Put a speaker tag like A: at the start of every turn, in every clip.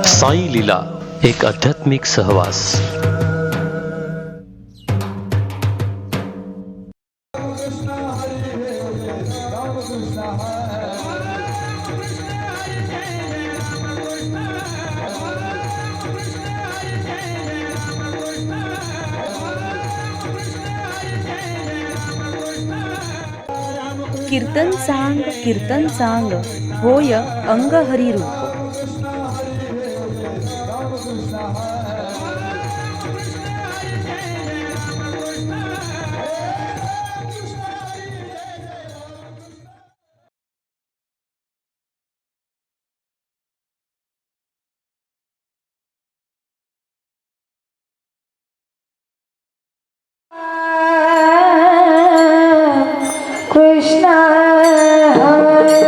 A: साई लीला, एक आध्यात्मिक सहवास.
B: कीर्तन सांग होय अंग हरी रूप.
C: कृष्ण हरी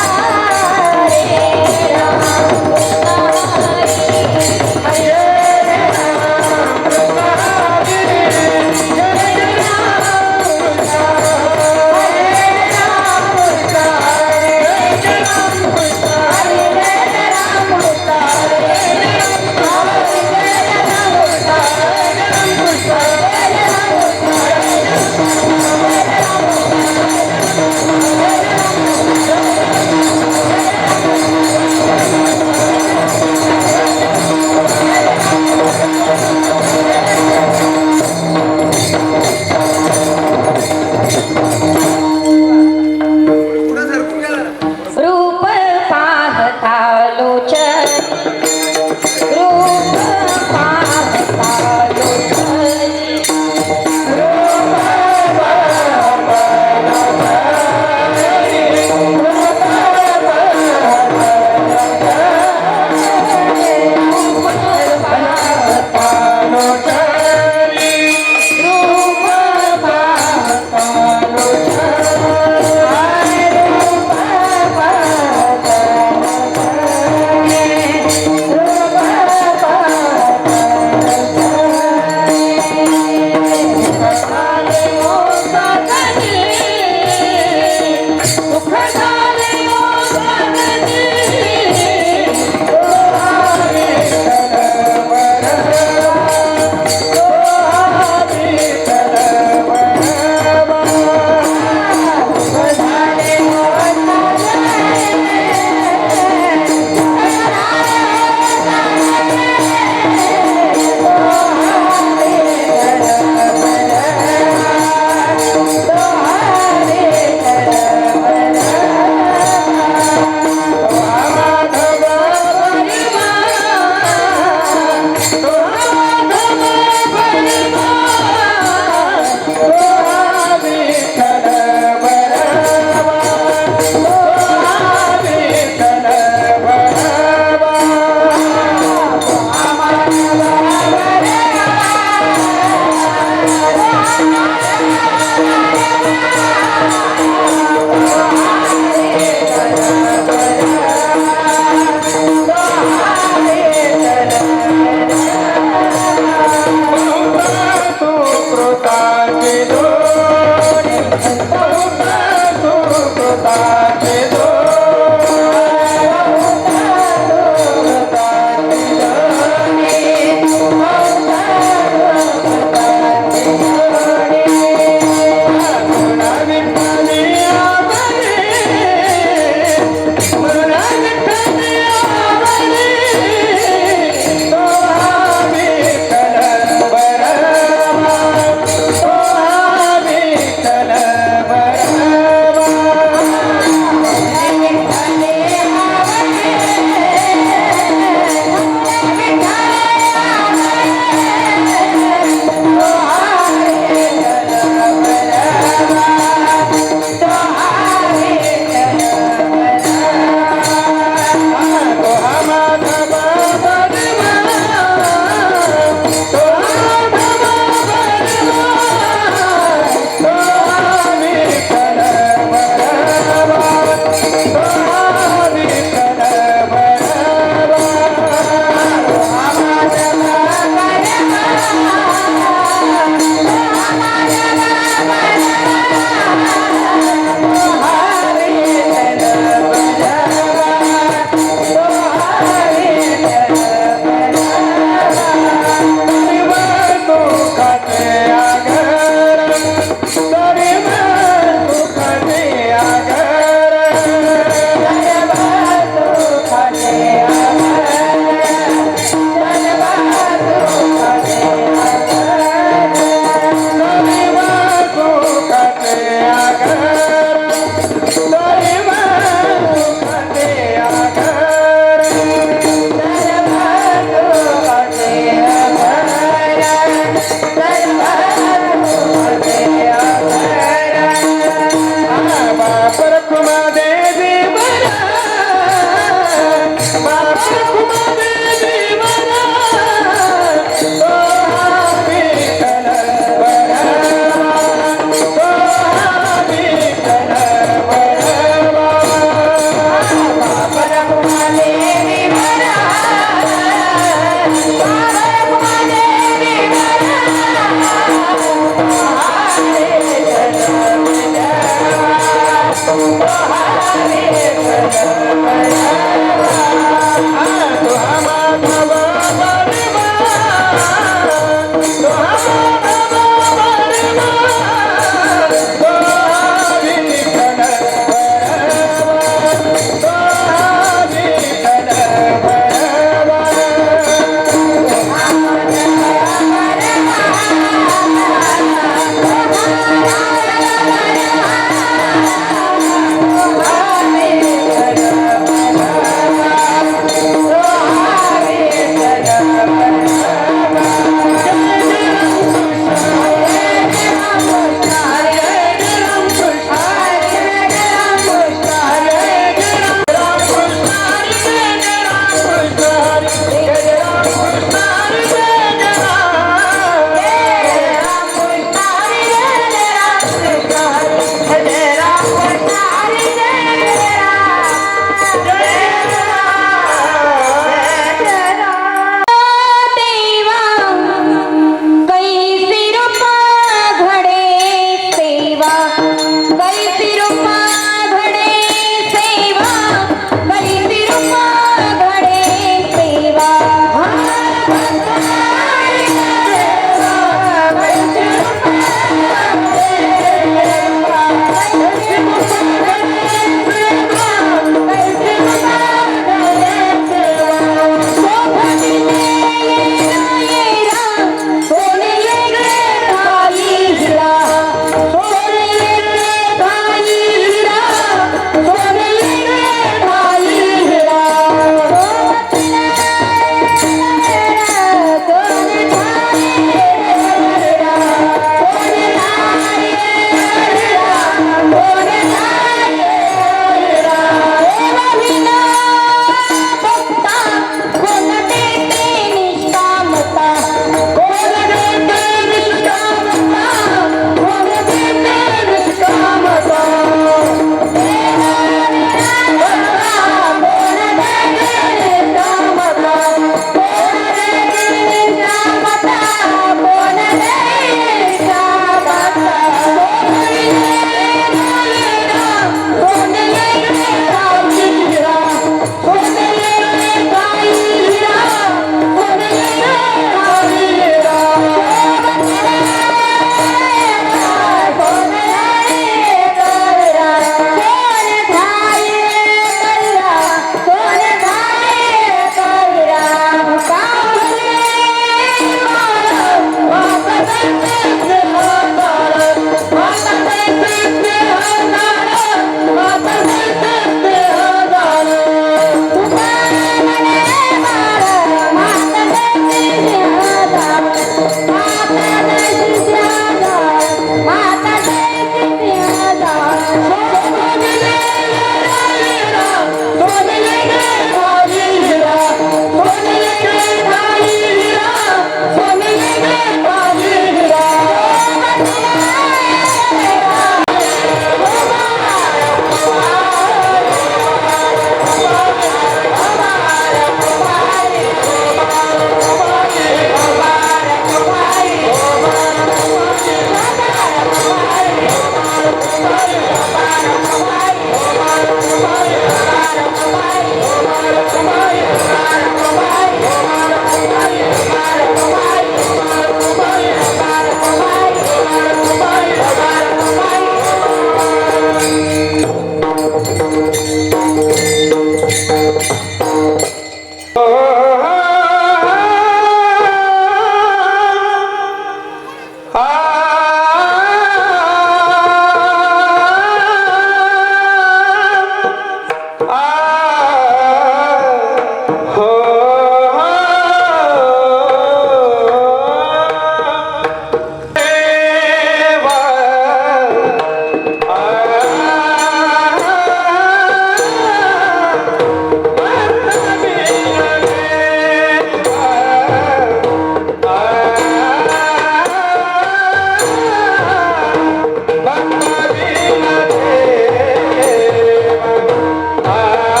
C: आ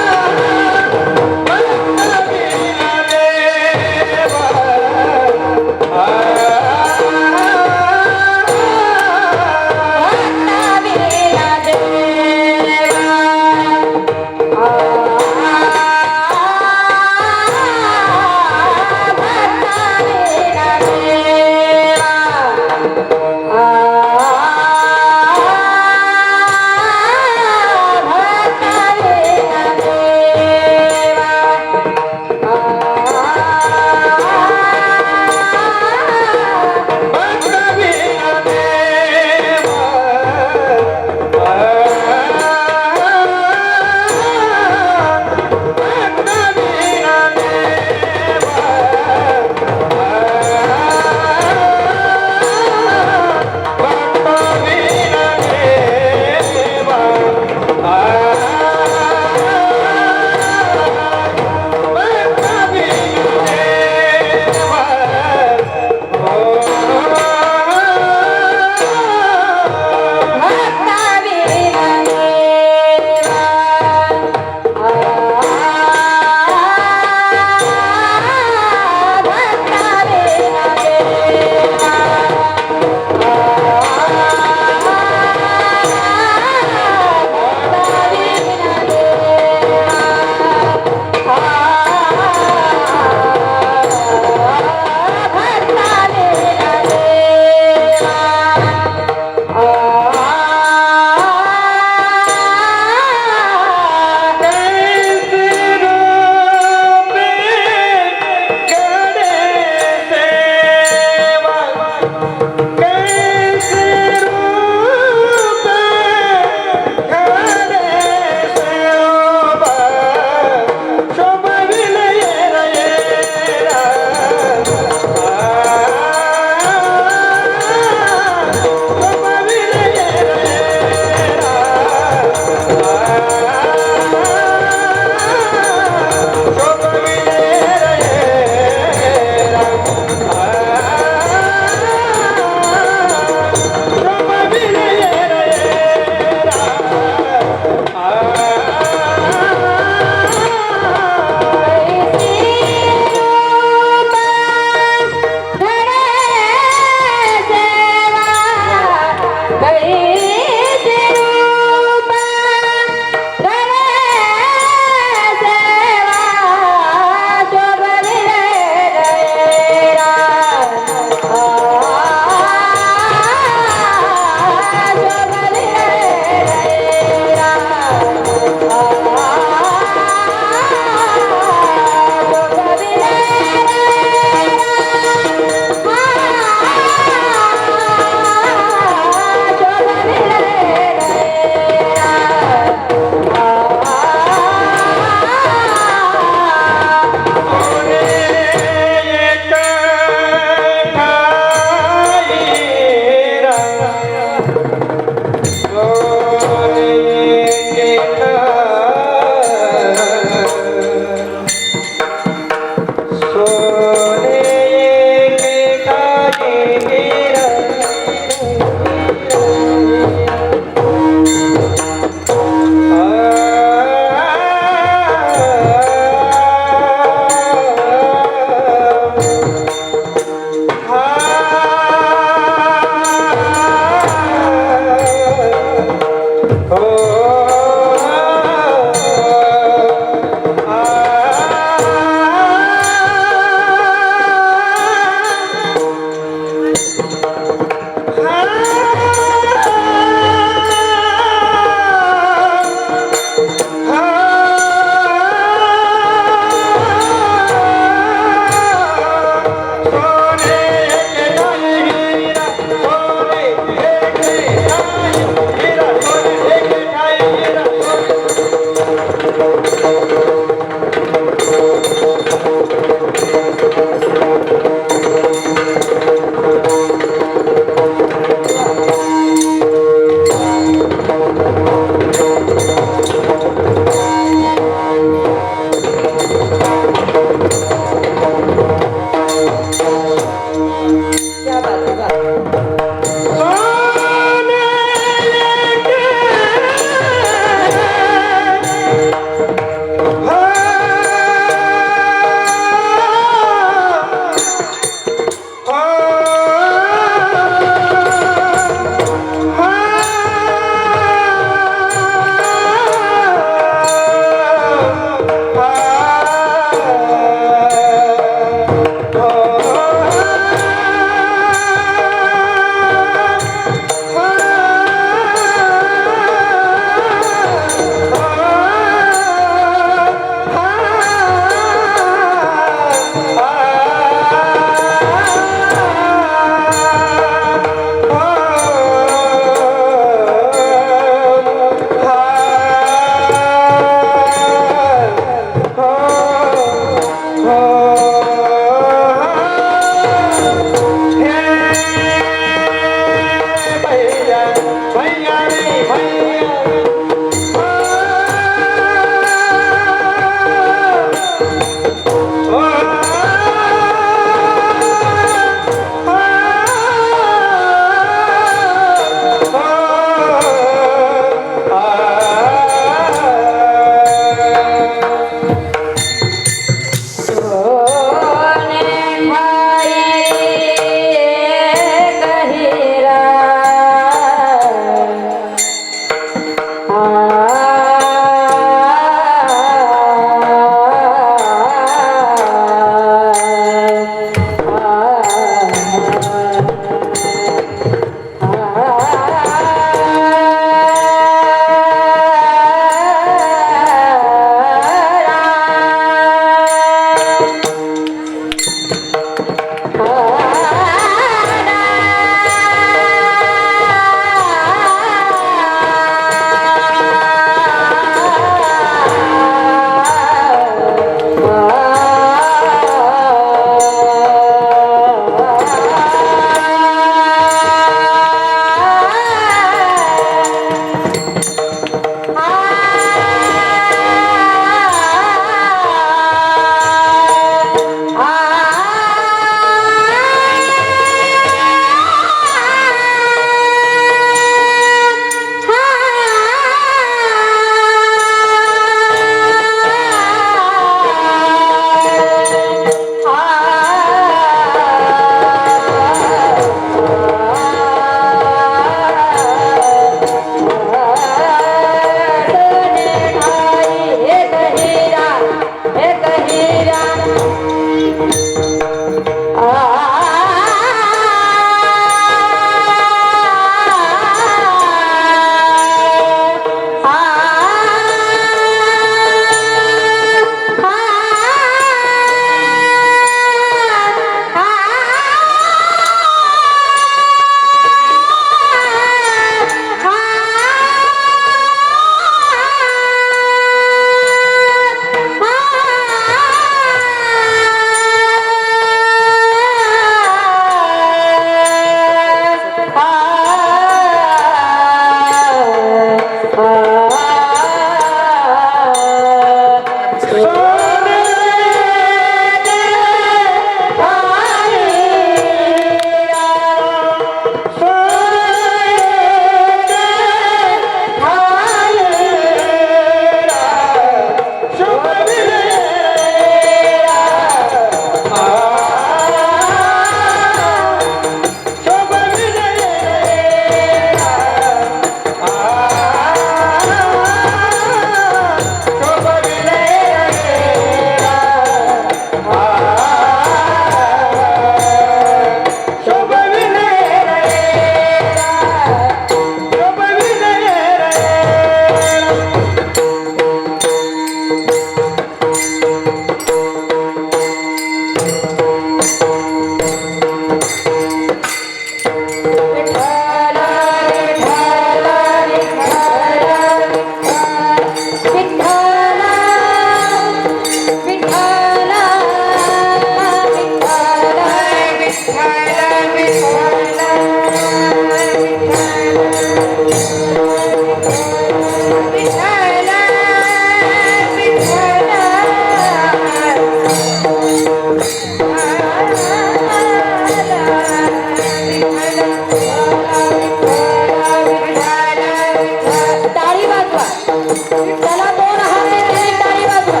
C: त्याला दोन हात त्यांनी टाळी वाजवा.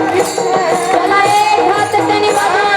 C: त्याला एक हात त्यांनी वाजवा.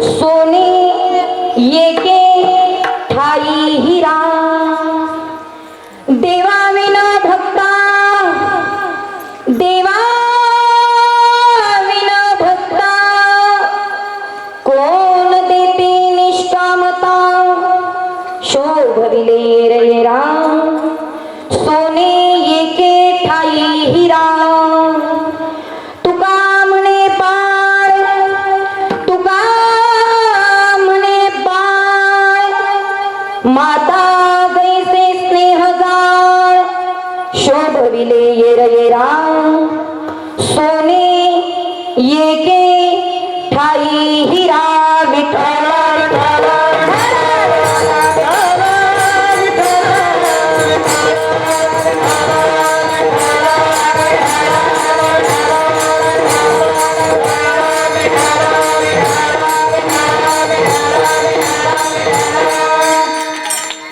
C: सोने येके ठाई हिरा देवा विना भक्ता देवा विना भक्ता कोण देते निष्कामता शोभविले रेरा सोने येके ठाई हिरा माता गैसे स्नेहगाळ शोभविले येरा सोने येके ठाई हिरा विठ्ठल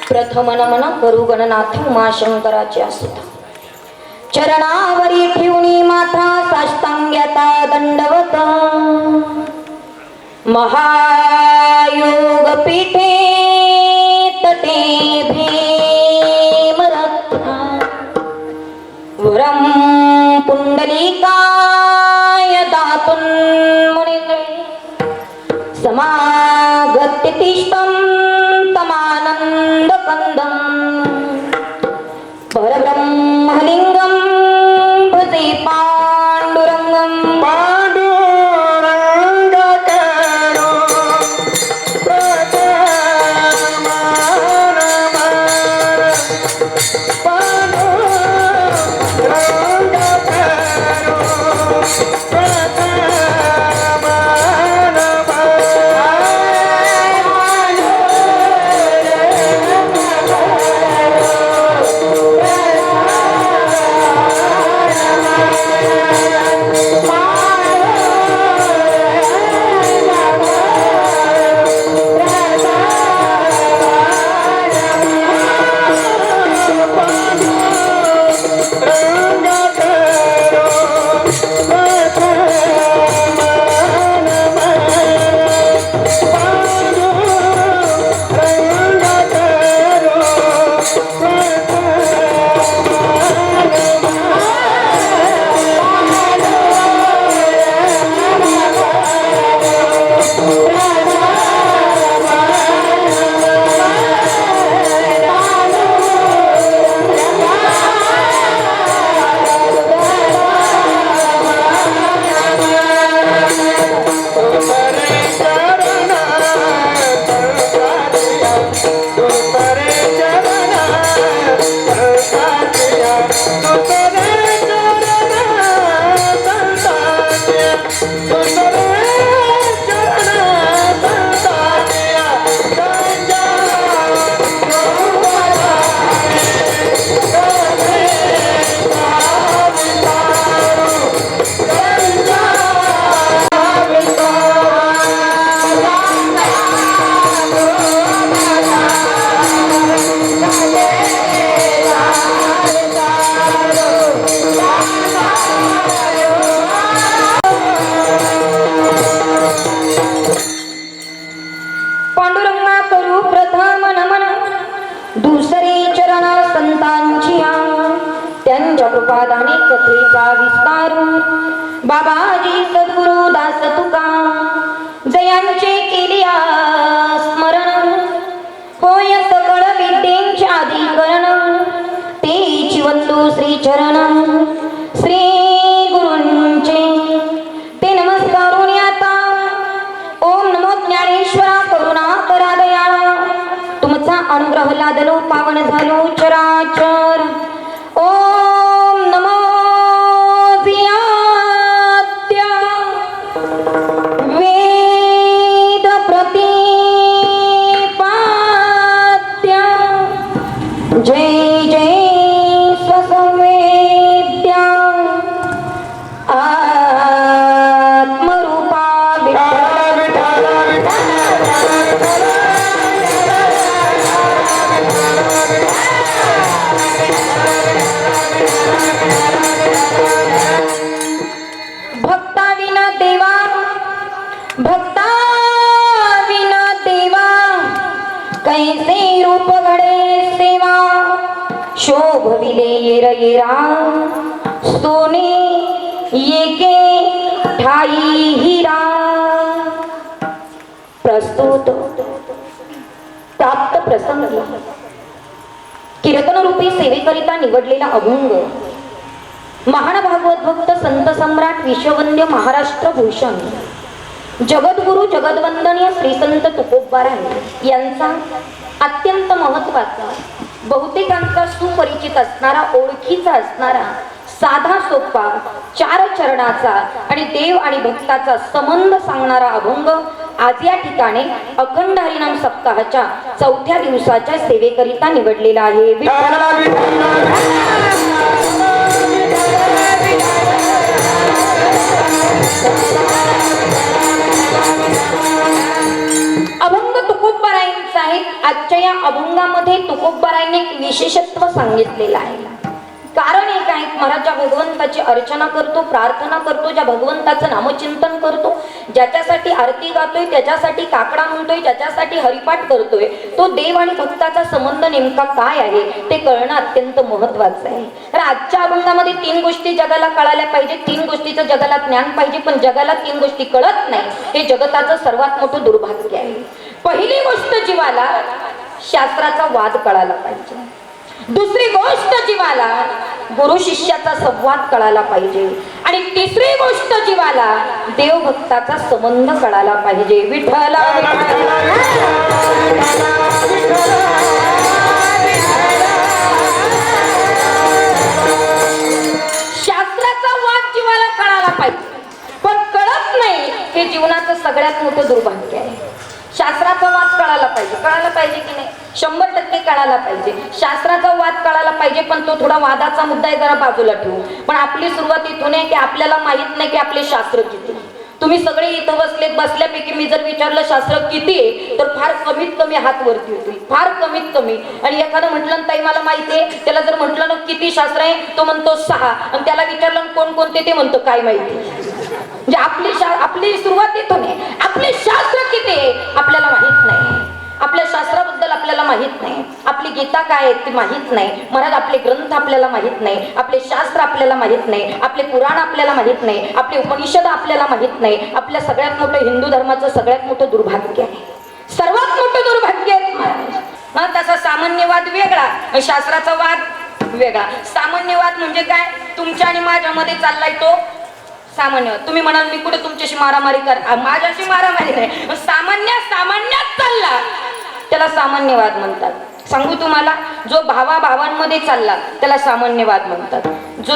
C: प्रथम नमन करू गणनाथ उमाशंकराच्या सुत चरणावरी ठेवणी माथा साष्टांग्याता दंडवत महायोग पीठे तटे भीमरत्ना वरम पुंडलिकाय दातुन मुनिंद्रे समागत्य तिष्ठं तमानंद कंदं परब्रह्मलिंगं भजे पांडुरंगं पांडुरंगकरो प्रकटो दुसरे चरण संतांची त्यांच्या कृपादाने कथेचा विस्तार बाबाजी सद्गुरु दास तुका जयांचे केलिया स्मरण होय सकळ विद्येचे अधिकरण तेची वंदू श्री चरण श्री गुरूंचे ते नमस्कारून आता ओम नमो ज्ञानेश्वरा करुणा करा दयाळा तुमचा अनुग्रह लादलो पावन झालो चराचर ओम नमो विद्या वेद प्रतिपाद्य जय जय स्वसंवेद्या आत्मरूपा भक्ता विना देवा कैसे रूप घडे सेवा शोभविले येर येरा सोने येके ठाई हिरा प्रस्तुत प्राप्त प्रसंग कीर्तन रूपी सेवेकरिता निवडलेला अभंग महान भागवत भक्त संत सम्राट विश्ववंद्य महाराष्ट्र भूषण जगद्गुरु जगद्वंदनीय श्री संत तुकोबाराय यांचा अत्यंत महत्वाचा बहुतेकांचा सुपरिचित असणारा ओळखीचा असणारा साधा सोपा 4 चरणाचा आणि देव आणि भक्ताचा संबंध सांगणारा अभंग आज या ठिकाणी अखंड हरिनाम सप्ताहाच्या 4थ्या दिवसाच्या सेवेकरिता निवडलेला आहे. अभंग तुकोबारायांचा आहे. आजच्या या अभंगामध्ये तुकोबारायांनी एक विशेषत्व सांगितलेलं आहे. कारण एक आहे, महाराज ज्या भगवंताची अर्चना करतो, प्रार्थना करतो, ज्या भगवंताचं नामचिंतन करतो, ज्याच्यासाठी आरती गातोय, त्याच्यासाठी काकडा म्हणतोय, ज्याच्यासाठी हरिपाठ करतोय, तो देव आणि भक्ताचा संबंध नेमका काय आहे ते कळणं अत्यंत महत्वाचं आहे. तर आजच्या अभंगामध्ये 3 गोष्टी जगाला कळायला पाहिजे, 3 गोष्टीचं जगाला ज्ञान पाहिजे, पण जगाला 3 गोष्टी कळत नाही. हे जगताचं सर्वात मोठं दुर्भाग्य आहे. पहिली गोष्ट जीवाला शास्त्राचा वाद कळायला पाहिजे. दुसरी गोष्ट जीवाला गुरु शिष्याचा संवाद कळायला पाहिजे. आणि तिसरी गोष्ट जीवाला देवभक्ताचा संबंध कळायला पाहिजे. विठ्ठला शास्त्राचा वाद जीवाला कळायला पाहिजे, पण कळत नाही हे जीवनाचं सगळ्यात मोठं दुर्भाग्य आहे. शास्त्राचा वाद कळायला पाहिजे की नाही? 100% कळायला पाहिजे. शास्त्राचा वाद कळायला पाहिजे, पण तो थोडा वादाचा मुद्दा आहे, जरा बाजूला ठेवू. पण आपली सुरुवात इथून आहे की आपल्याला माहित नाही की आपले शास्त्र किती. तुम्ही सगळे इथं बसल्यापैकी मी जर विचारलं शास्त्र किती आहे, तर फार कमीत कमी हात वरती होतील, फार कमीत कमी. आणि एखादं म्हटलं ताई मला माहिती आहे, त्याला जर म्हटलं ना किती शास्त्र आहे, तो म्हणतो 6. आणि त्याला विचारलं कोणकोणते, ते म्हणतो काय माहिती. म्हणजे आपली सुरुवात इथून आहे. आपले शास्त्र किती आहे आपल्याला माहित नाही. आपल्या शास्त्राबद्दल आपल्याला माहित नाही. आपली गीता काय आहे ती माहित नाही. महाराज आपले ग्रंथ आपल्याला माहित नाही. आपले शास्त्र आपल्याला माहित नाही. आपले पुराण आपल्याला माहित नाही. आपले उपनिषद आपल्याला माहित नाही. आपल्या सगळ्यात मोठं हिंदू धर्माचं सगळ्यात मोठं दुर्भाग्य आहे. सर्वात मोठं दुर्भाग्य आहे महाराज. तसा सामान्यवाद वेगळा, शास्त्राचा वाद वेगळा. सामान्यवाद म्हणजे काय? तुमच्या आणि माझ्यामध्ये चाललाय तो सामान्यवाद. तुम्ही म्हणाल मी कुठे तुमच्याशी मारामारी कर, माझ्याशी मारामारी नाही. सामान्यात चालला त्याला सामान्यवाद म्हणतात. सांगू तुम्हाला, जो भावांमध्ये चालला त्याला सामान्यवाद म्हणतात. जो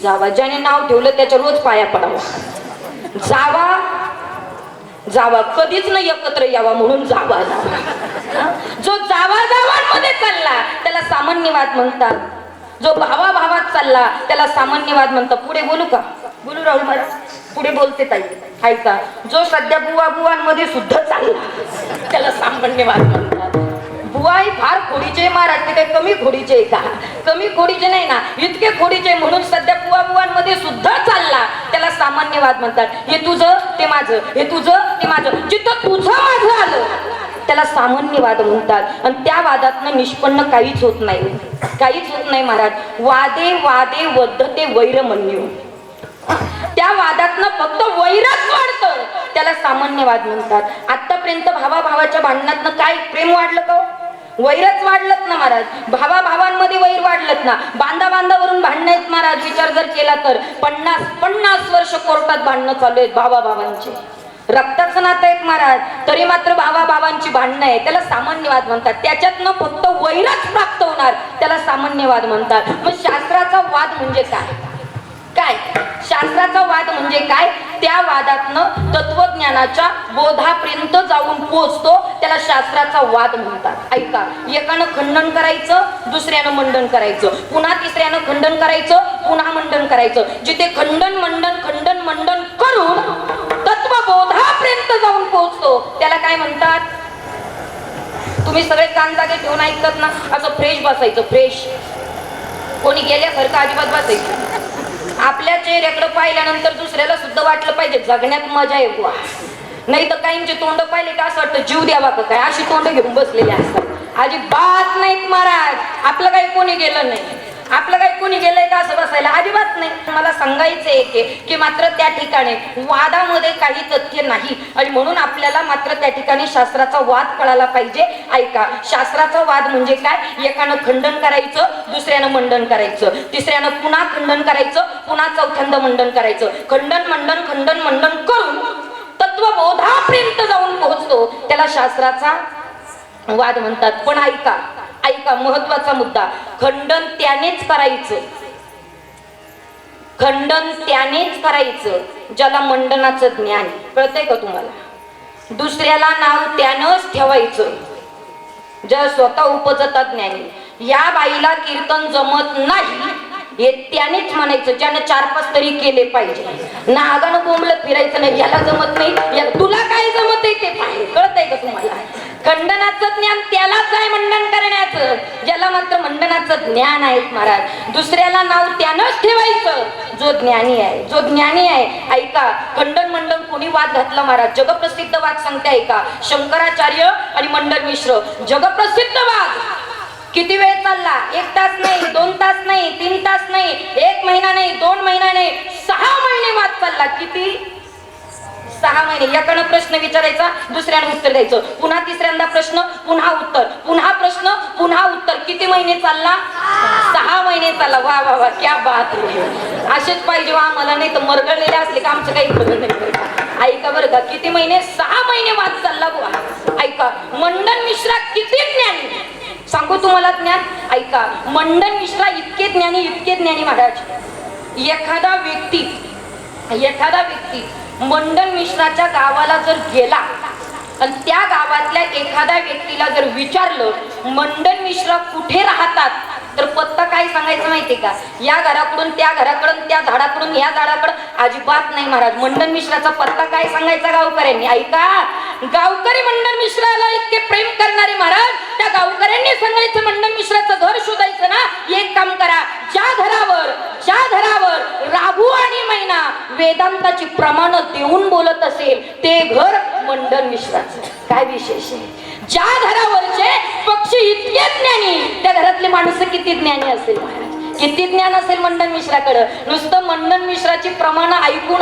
C: जावा ज्याने नाव ठेवलं त्याच्या रोज पाया पडावा. जावा कधीच नाही एकत्र यावा म्हणून जावा. जो जावांमध्ये चालला त्याला सामान्यवाद म्हणतात. जो भावात चालला त्याला सामान्यवाद म्हणतात. पुढे बोलू का? बोलू राहुल महाराज? पुढे बोलते ताई ऐका. जो सध्या बुवांमध्ये सुद्धा चालला त्याला सामान्यवाद म्हणतात. बुवा ही फार खोडीचे महाराज, ते काही कमी खोडीचे का? कमी खोडीचे नाही ना, इतके खोडीचे म्हणून सध्या बुवांमध्ये सुद्धा चालला त्याला सामान्यवाद म्हणतात. हे तुझं ते माझं, हे तुझं ते माझं. जिथं तुझं माझं आलं त्याला सामान्य वाद म्हणतात. आणि त्या वादातनं निष्पन्न काहीच होत नाही, काहीच होत नाही महाराज. वादे वादे वद्धते वैरमन्यू, त्या वादातनं फक्त वैरच वाढतं, त्याला सामान्य वाद म्हणतात. आतापर्यंत भावाभावाच्या भांडणातनं काय प्रेम वाढलं का? वैरच वाढलत ना महाराज. भावाभावांमध्ये वैर वाढलत ना. बांधा बांधावरून भांडणं आहेत महाराज. विचार जर केला तर 50 वर्ष कोर्टात भांडणं चालू आहेत भावाभावांची. रक्ताचं नातं आहे महाराज, तरी मात्र भावाभावांची भांडणं आहे, त्याला सामान्यवाद म्हणतात. त्याच्यातनं फक्त वैरच प्राप्त होणार, त्याला सामान्यवाद म्हणतात. मग शास्त्राचा वाद म्हणजे काय? काय शास्त्राचा वाद म्हणजे काय? त्या वादातनं तत्वज्ञानाच्या बोधापर्यंत जाऊन पोहोचतो, त्याला शास्त्राचा वाद म्हणतात. ऐका, एकानं खंडन करायचं, दुसऱ्यानं मंडन करायचं, पुन्हा तिसऱ्यानं खंडन करायचं, पुन्हा मंडन करायचं. जिथे खंडन मंडन करून तत्वबोधापर्यंत जाऊन पोहोचतो, त्याला काय म्हणतात? तुम्ही सगळे कान जागे ठेवून ऐकत ना, असं फ्रेश बसायचं. फ्रेश, कोणी गेल्यासारखं अजिबात बसायचं. आपल्या चेहऱ्याकडे पाहिल्यानंतर दुसऱ्याला सुद्धा वाटलं पाहिजे जगण्यात मजा आहे बुवा. नाही तर काहींचे तोंड पाहिले का असं वाटतं जीव द्यावा का काय, अशी तोंड घेऊन बसलेली असतात. अजिबात नाहीत महाराज. आपलं काही कोणी गेलं नाही, आपलं काही कोणी गेलंय का असं बसायला? अजिबात नाही. मला सांगायचं आहे की मात्र त्या ठिकाणी वादामध्ये काही तथ्य नाही, आणि म्हणून आपल्याला मात्र त्या ठिकाणी शास्त्राचा वाद कळायला पाहिजे. ऐका, शास्त्राचा वाद म्हणजे काय? एकानं खंडन करायचं, दुसऱ्यानं मंडन करायचं, तिसऱ्यानं पुन्हा खंडन करायचं, पुन्हा चौथ्यांदा मंडन करायचं. खंडन मंडन करून तत्वबोधापर्यंत जाऊन पोहोचतो, त्याला शास्त्राचा वाद म्हणतात. पण ऐका, महत्वाचा मुद्दा, खंडन त्यानेच करायचं, खंडन त्यानेच करायचं ज्याला मंडनाचं ज्ञान. कळतंय का तुम्हाला? दुसऱ्याला नाव त्यानंच ठेवायचं ज्या स्वतः उपजता ज्ञानी. या बाईला कीर्तन जमत नाही हे त्यानेच म्हणायचं ज्यानं 4-5 तरी केले पाहिजे. नागानं बोंबलत फिरायचं नाही, याला जमत नाही, तुला काय जमत आहे ते पाहिजे. कळतंय का तुम्हाला? खंडनाचं ज्ञान त्यालाच आहे मंडन करण्याचं, ज्याला मात्र मंडनाचं ज्ञान आहे महाराज. दुसऱ्याला नाव त्यानंच ठेवायचं जो ज्ञानी आहे, जो ज्ञानी आहे. ऐका, खंडन मंडन कोणी वाद घातला महाराज? जगप्रसिद्ध वाद सांगते ऐका. शंकराचार्य आणि मंडन मिश्र, जगप्रसिद्ध वाद. किती वेळ चालला? 1 तास नाही, 2 तास नाही, 3 तास नाही, 1 महिना नाही, 2 महिना नाही, 6 महिने वाद चालला. किती? 6 महिने. एकानं प्रश्न विचारायचा, दुसऱ्यानं उत्तर द्यायचं, पुन्हा तिसऱ्यांदा प्रश्न, पुन्हा उत्तर, पुन्हा प्रश्न, पुन्हा उत्तर. किती महिने चालला? 6 महिने चालला. वा वा वा, क्या बात आहे. असेच पाहिजे वा आम्हाला, नाही तर मरगळलेले असले का आमचं काही खरं नाही. ऐका बरं का, किती महिने? 6 महिने वाद चालला बुवा. ऐका, मंडन मिश्रा किती ज्ञानी सांगू तुम्हाला ज्ञान. ऐका, मंडन मिश्रा इतके ज्ञानी महाराज. एखादा व्यक्ती मंडन मिश्राच्या गावाला जर गेला आणि त्या गावातल्या एखाद्या व्यक्तीला जर विचारलं मंडन मिश्रा कुठे राहतात, तर पत्ता काय सांगायचं माहितीये का? या घराकडून त्या घराकडून, त्या झाडाकडून या झाडाकडून. अजिबात नाही महाराज. मंडन मिश्राचा पत्ता काय सांगायचा गावकऱ्यांनी? ऐका, गावकरी मंडन मिश्राला इतके प्रेम करणारे महाराज, त्या गावकऱ्यांनी सांगायचं मंडन मिश्राचं घर शोधायचं ना. एक काम करा, ज्या घरावर राहू आणि मैना वेदांताची प्रमाण देऊन बोलत असेल ते घर मंडन मिश्राचं. काय विशेष आहे? ज्या घरावरचे पक्षी इतके ज्ञानी, त्या घरातले माणसं किती ज्ञानी असेल महाराज, किती ज्ञान असेल मंडन मिश्राकडं. नुसतं मंडन मिश्राची प्रमाण ऐकून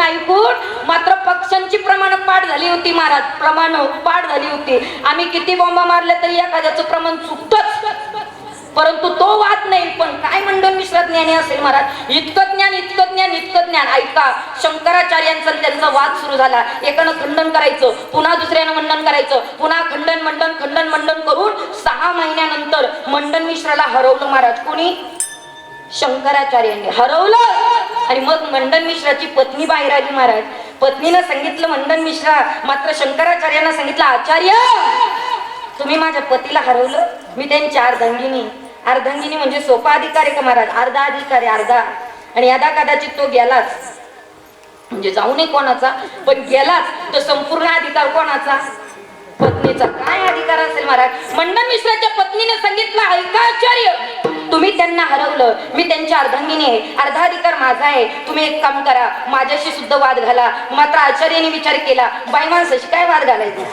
C: मात्र पक्ष्यांची प्रमाण पाठ झाली होती महाराज. प्रमाण पाठ झाली होती. आम्ही किती बॉम्बा मारल्या तरी एखाद्याचं प्रमाण चुकतच, परंतु तो वाद नाही. पण काय मंडन मिश्रा ज्ञानी असेल महाराज. इतकं ज्ञान. ऐका, शंकराचार्यांचा त्यांचा वाद सुरू झाला. एकानं खंडन करायचं, पुन्हा दुसऱ्यानं मंडन करायचं, पुन्हा खंडन मंडन करून 6 महिन्यानंतर मंडन मिश्राला हरवलं महाराज. कोणी? शंकराचार्यांनी हरवलं. आणि मग मंडन मिश्राची पत्नी बाहेर आली महाराज. पत्नीनं सांगितलं मंडन मिश्रा, मात्र शंकराचार्यांना सांगितलं, आचार्य तुम्ही माझ्या पतीला हरवलं. मी त्यांची अर्धांगिनी म्हणजे सोपा अधिकार आहे का महाराज? अर्धा अधिकार आहे, अर्धा. आणि यदा कदाचित तो गेलाच, म्हणजे जाऊ नये कोणाचा, पण गेलाच तर संपूर्ण अधिकार कोणाचा? पत्नीचा. काय अधिकार असेल महाराज? मंडन मिश्राच्या पत्नीने सांगितलं, ऐका आचार्य, तुम्ही त्यांना हरवलं, मी त्यांची अर्धांगिनी आहे, अर्धा अधिकार माझा आहे. तुम्ही एक काम करा, माझ्याशी सुद्धा वाद घाला. मात्र आचार्याने विचार केला, बाई माणसाशी काय वाद घालायचा?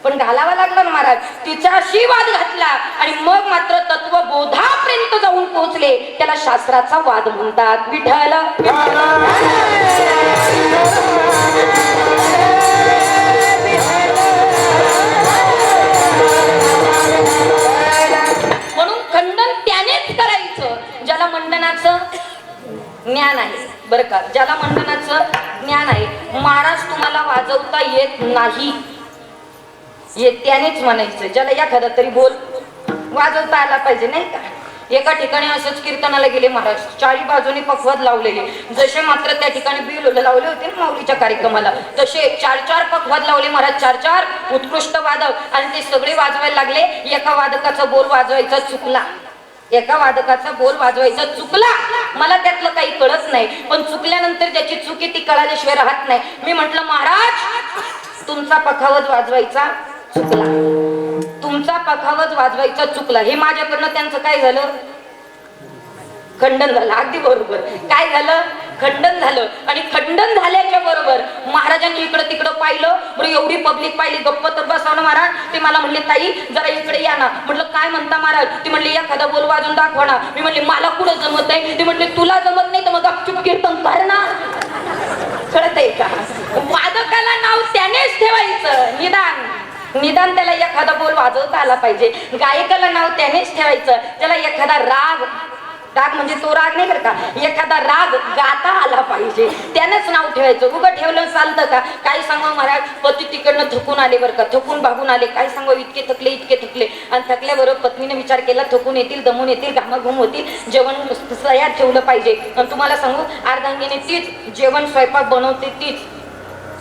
C: पण घालावा लागला ना महाराज. तिच्याशी वाद घातला आणि मग मात्र तत्वबोधापर्यंत जाऊन पोहोचले. त्याला शास्त्राचा वाद म्हणतात. विठ्ठल म्हणून खंडन त्यानेच करायचं ज्याला मंडनाचं ज्ञान आहे. बरं का, ज्याला मंडनाचं ज्ञान आहे. महाराज तुम्हाला वाजवता येत नाही त्यानेच म्हणायचं. ज्याला एखादा तरी बोल वाजवता आला पाहिजे नाही का. एका ठिकाणी असंच कीर्तनाला गेले महाराज. चारी बाजूने पखवाद लावलेले. जसे मात्र त्या ठिकाणी बिल लावले होते ना माऊलीच्या कार्यक्रमाला, तसे 4 पखवाद लावले महाराज. 4 उत्कृष्ट वादक आणि ते सगळे वाजवायला लागले. एका वादकाचा बोल वाजवायचा चुकला. मला त्यातलं काही कळत नाही, पण चुकल्यानंतर ज्याची चुकी ती कळाल्याशिवाय राहत नाही. मी म्हंटल महाराज तुमचा पखावज वाजवायचा चुकला. हे माझ्याकडनं त्यांचं काय झालं? खंडन झालं. अगदी बरोबर. काय झालं? खंडन झालं. आणि खंडन झाल्याच्या बरोबर महाराजांनी इकडं तिकडं पाहिलं. बरं एवढी पब्लिक पाहिली. गप्प तर बसावं महाराज. ते मला म्हणले ताई जरा इकडे या ना. म्हटलं काय म्हणता महाराज? ते म्हणले एखादा बोल वाजून दाखवा ना. मी म्हणले मला कुठं जमत आहे. ते म्हणले तुला जमत नाही तर मग गपचूप कीर्तन कर ना. कळत आहे का? वादकाला नाव त्यानेच ठेवायचं. निदान त्याला एखादा बोल वाजवता आला पाहिजे. गायकाला नाव त्यानेच ठेवायचं त्याला एखादा राग म्हणजे तो राग नाही बरं का, एखादा राग गाता आला पाहिजे. त्यानंच नाव ठेवायचं. उगं ठेवलं चालतं का? काय सांगावं महाराज, पती तिकडनं थकून आले बरं का, थकून भागून आले. काय सांगावं, इतके थकले आणि थकल्याबरोबर पत्नीने विचार केला थकून येतील, दमून येतील, घामाघूम होतील, जेवण तयार ठेवलं पाहिजे. आणि तुम्हाला सांगू अर्धांगिनी तीच जेवण स्वयंपाक बनवते तीच.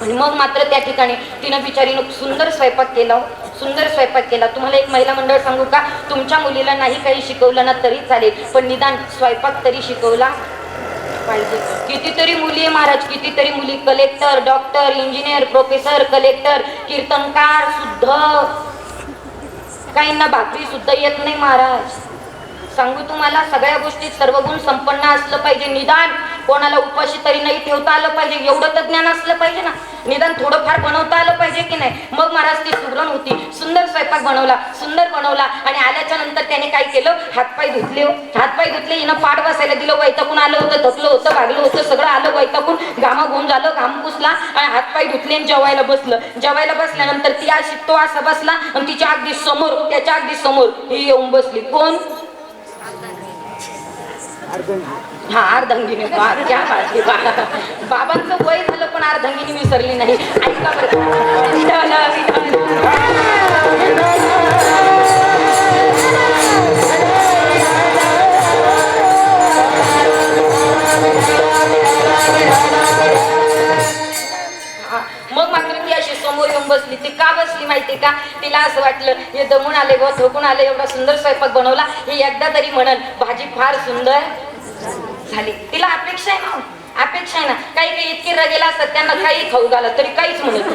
C: आणि मग मात्र त्या ठिकाणी तिनं बिचारीनं सुंदर स्वयंपाक केला. तुम्हाला एक महिला मंडळ सांगू का, तुमच्या मुलीला नाही काही शिकवलं ना तरी चालेल, पण निदान स्वयंपाक तरी शिकवला पाहिजे. कितीतरी मुली आहे महाराज, कितीतरी मुली collector, doctor, engineer, professor, collector, कीर्तनकार सुद्धा. काहींना भाकरी सुद्धा येत नाही महाराज. सांगू तुम्हाला सगळ्या गोष्टीत सर्वगुण संपन्न असलं पाहिजे. निदान कोणाला उपाशी तरी नाही ठेवता आलं पाहिजे. एवढं तर ज्ञान असलं पाहिजे ना. निदान थोडंफार बनवता आलं पाहिजे की नाही. मग महाराज ती सुगरण होती. सुंदर स्वयंपाक बनवला आणि आल्याच्या नंतर त्याने काय केलं, हातपाय धुतले. हिनं पाठ बसायला दिलं. वैतागून आलं होतं, थकलं होतं, भागलं होतं, सगळं आलं वैतागून. घामाघूम झालं, घाम पुसला आणि हातपाय धुतले आणि जेवायला बसल्यानंतर ती अशी तो असा बसला आणि त्याच्या अगदी समोर ही येऊन बसली. कोण? हा अर्धांगिनी. क्या बाबांचं वय झालं पण अर्धांगिनी विसरली नाही. ऐका मग मात्र ती अशी समोर येऊन बसली. ती का बसली माहिती का? तिला असं वाटलं हे दमून आले व थकून आले, एवढा सुंदर स्वयंपाक बनवला, हे एकदा तरी म्हणन भाजी फार सुंदर झाली. तिला अपेक्षा आहे ना. काही इतके रगेला असतात त्यांना काही खाऊ घाला तरी काहीच म्हणत.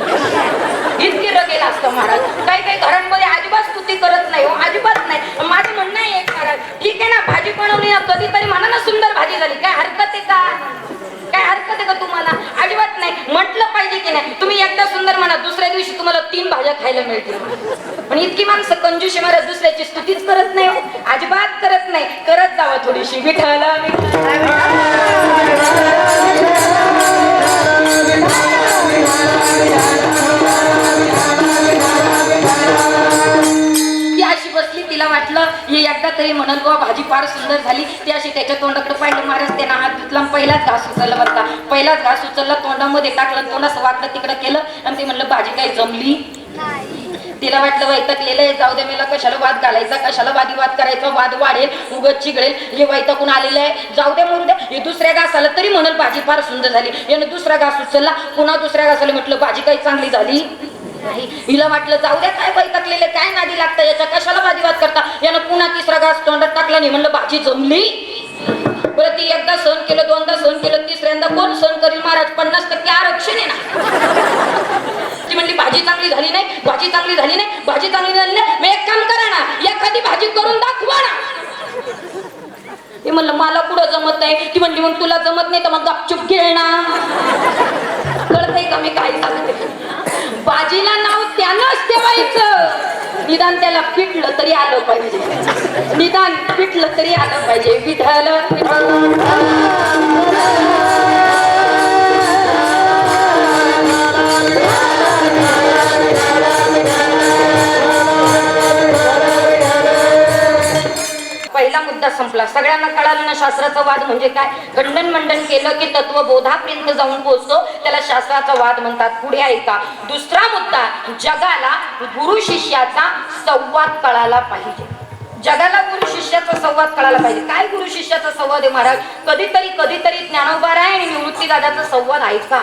C: इतके रगेला असतं महाराज. काही घरांमध्ये अजिबात स्तुती करत नाही हो, अजिबात नाही. माझं म्हणणं आहे एक महाराज, ठीक आहे ना भाजी बनवली ना, कधीतरी म्हणा ना सुंदर भाजी झाली. काय हरकत आहे का तुम्हाला? अजिबात नाही. म्हटलं पाहिजे की नाही. तुम्ही एकदा सुंदर म्हणा, दुसऱ्या दिवशी तुम्हाला 3 भाज्या खायला मिळतील. पण इतकी माणसं कंजूशी महाराज दुसऱ्याची स्तुतीच करत नाही हो, अजिबात करत नाही. करत जावा थोडीशी. विठ्ठल ती अशी बसली. तिला वाटलं हे एकदा तरी म्हणत बुवा भाजी फार सुंदर झाली. ती अशी त्याच्या तोंडाकडे पाहिलं. महाराज त्यांना हात धुतला, पहिलाच घास उचलला बरका. पहिलाच घास उचलला, तोंडामध्ये टाकलं, तोंडाचं वाकडं तिकडं केलं आणि ते म्हणलं भाजी काही जमली तिला वाटलं वैतागलेलं आहे, जाऊ दे, मला कशाला वाद घालायचा, कशाला वाद करायचा, वाद वाढेल, उगत चिघळेल, हे वैतागून आलेलं आहे, जाऊ दे मरू दे. हे दुसऱ्या घासाला तरी म्हणून भाजी फार सुंदर झाली. यानं दुसरा घास उचलला, पुन्हा दुसऱ्या घासाला म्हटलं भाजी काही चांगली झाली नाही. हिला वाटलं जाऊ द्या, काय वैतागलेले, काय नादी लागतं याच्या, कशाला वाद करता. यानं पुन्हा तिसरा घास तोंडात टाकला नाही, म्हणलं भाजी जमली. बरं ती एकदा सहन केलं, दोनदा सहन केलं, तिसऱ्यांदा कोण सहन करील महाराज? 50% आरक्षण आहे ना. ती म्हणली भाजी चांगली झाली नाही. मग एक काम करा ना, एखादी भाजी करून दाखवा ना. ते म्हणलं मला कुठं जमत नाही. ती म्हणली मग तुला जमत नाही तर मग गपचूप घे ना. कळतंय का मी काय सांगते? भाजीला नाव त्यानंच ठेवायचं व्हायचं निदान त्याला पिटलं तरी आलं पाहिजे निदान पिटलं तरी आलं पाहिजे विठ्ठल पहिला मुद्दा संपला. सगळ्यांना कळालं ना शास्त्राचा वाद म्हणजे काय. खंडन मंडन केलं की तत्वबोधापर्यंत जाऊन पोहोचतो त्याला शास्त्राचा वाद म्हणतात. पुढे ऐका दुसरा मुद्दा जगाला गुरु शिष्याचा संवाद कळाला पाहिजे. जगाला गुरु शिष्याचा संवाद कळायला पाहिजे. काय गुरु शिष्याचा संवाद आहे महाराज. कधीतरी ज्ञानोबा राय आणि निवृत्ती दादाचा संवाद ऐका.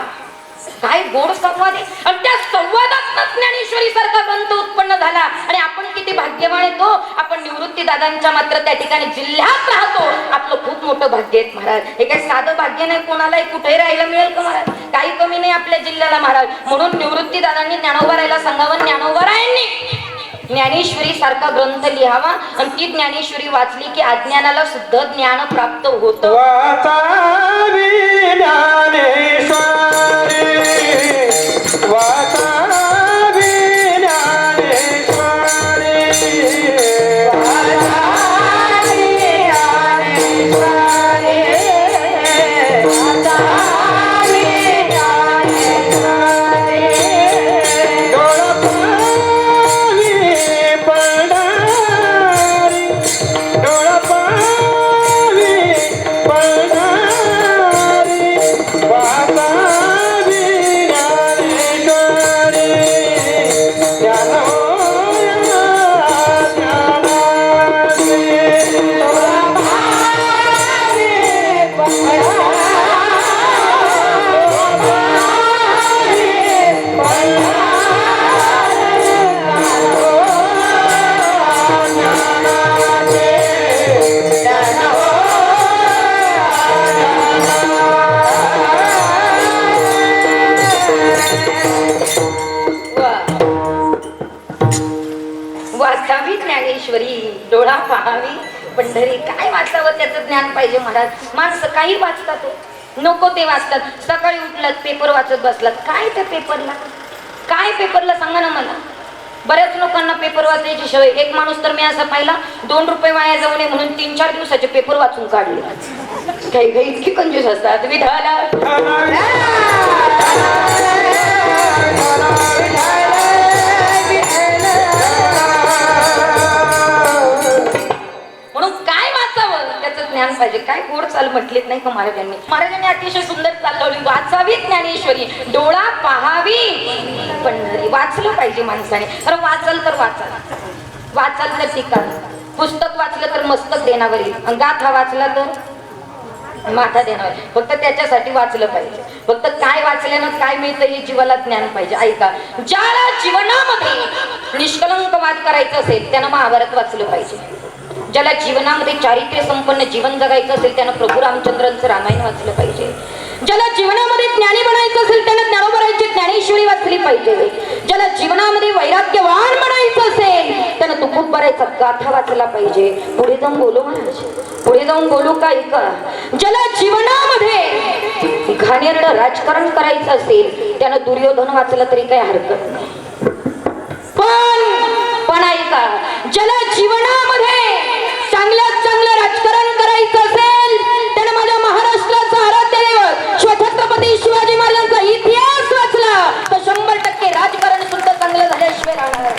C: काय गोड संवाद आहे आणि त्या संवादातच ज्ञानेश्वरी सारखा ग्रंथ उत्पन्न झाला. आणि आपण किती भाग्यवान येतो. आपण निवृत्ती दादांच्या मात्र त्या ठिकाणी जिल्ह्यात राहतो. आपलं खूप मोठं भाग्य आहे महाराज. हे काही साधं भाग्य नाही. कोणालाही कुठेही राहायला मिळेल का महाराज. काही कमी नाही आपल्या जिल्ह्याला महाराज. म्हणून निवृत्ती दादांनी ज्ञानोबा रायला सांगावं ज्ञानोबा रायांनी ज्ञानेश्वरी सारखा ग्रंथ लिहावा आणि ती ज्ञानेश्वरी वाचली की अज्ञानाला सुद्धा ज्ञान प्राप्त होतं. वाचावी ज्ञानेश्वरी डोळा पाहावी पंढरी. काय वाचावं त्याचं ज्ञान पाहिजे महाराज. माणसं काही वाचतात नको ते वाचतात. सकाळी उठलात पेपर वाचत बसलात. काय त्या पेपरला काय पेपरला सांगा ना मला. बऱ्याच लोकांना पेपर वाचायची सवय. एक माणूस तर मी असा पाहिला 2 रुपये वाया जाऊ नये म्हणून 3-4 दिवसाचे पेपर वाचून काढले. काही काही इतकी कंजूस असतात. विठाला म्हणून काय वाचावं त्याचं ज्ञान पाहिजे. काय गोड चाल म्हटलीत नाही का महाराजांनी. महाराजांनी अतिशय सुंदर चालवली. वाचावी ज्ञानेश्वरी डोळा पाहावी पंढरी. वाचलं पाहिजे माणसाने. कारण वाचल तर वाचाल तर टीका. पुस्तक वाचलं तर मस्तक देण्यावर येईल आणि गाथा वाचला तर माथा देणार. फक्त त्याच्यासाठी वाचलं पाहिजे. फक्त काय वाचल्यानं काय मिळतं हे जीवाला ज्ञान पाहिजे. ऐका ज्याला जीवनामध्ये निष्कलंक वाद करायचं असेल त्यानं महाभारत वाचलं पाहिजे. ज्याला जीवनामध्ये चारित्र्य संपन्न जीवन जगायचं असेल त्यानं प्रभू रामचंद्रांचं रामायण वाचलं पाहिजे. ज्याला जीवनामध्ये ज्ञानी बनायचं असेल त्यानं ज्ञानोबरायांची ज्ञानेश्वरी वाचली पाहिजे. ज्याला जीवनामध्ये वैराग्यवान बनायचं असेल त्यानं तुकोबरायचा गाथा वाचला पाहिजे. पुढे जाऊन बोलू महाराज. पुढे जाऊन बोलू का ऐका. ज्याला जीवनामध्ये घाणेरडं राजकारण करायचं असेल त्यानं दुर्योधन वाचलं तरी काही हरकत नाही. पण ऐका ज्याला जीवनामध्ये चांगल्यात चांगलं राजकारण करायचं असेल त्यानं माझ्या महाराष्ट्राचा आराध्य दैवत छत्रपती शिवाजी महाराजांचा इतिहास वाचला तर 100% राजकारण सुद्धा चांगलं झाल्याशिवाय राहणार.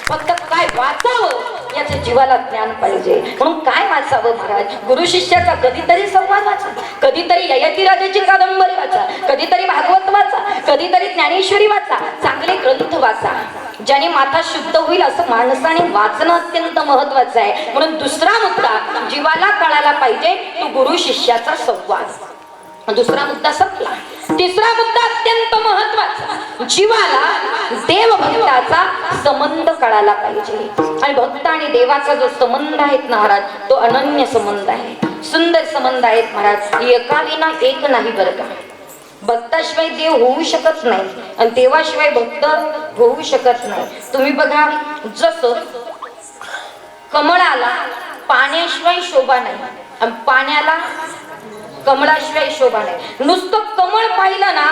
C: फक्त काय वाचावं याचं जीवाला ज्ञान पाहिजे. म्हणून काय वाचावं महाराज. गुरु शिष्याचा कधीतरी संवाद वाचा. कधीतरी ययातिराजाची कादंबरी वाचा. कधीतरी भागवत वाचा. कधीतरी ज्ञानेश्वरी वाचा. चांगले ग्रंथ वाचा. ज्याने माता शुद्ध होईल असं माणसाने वाचणं अत्यंत महत्वाचं आहे. म्हणून दुसरा मुद्दा जीवाला कळायला पाहिजे तो गुरु शिष्याचा संवाद. दुसरा मुद्दा संपला. तिसरा मुद्दा अत्यंत महत्वाचा जीवाला देवभक्ताचा संबंध कळायला पाहिजे. आणि भक्त आणि देवाचा जो संबंध आहेत ना महाराज तो अनन्य संबंध आहे. सुंदर संबंध आहेत महाराज. एकाविना एक नाही बरं का. भक्ताशिवाय देव होऊ शकत नाही आणि देवाशिवाय भक्त होऊ शकत नाही. तुम्ही बघा जसं कमळाला पाण्याशिवाय शोभा नाही आणि पाण्याला कमळाशिवाय शोभा नाही. नुसतं कमळ पाहिलं ना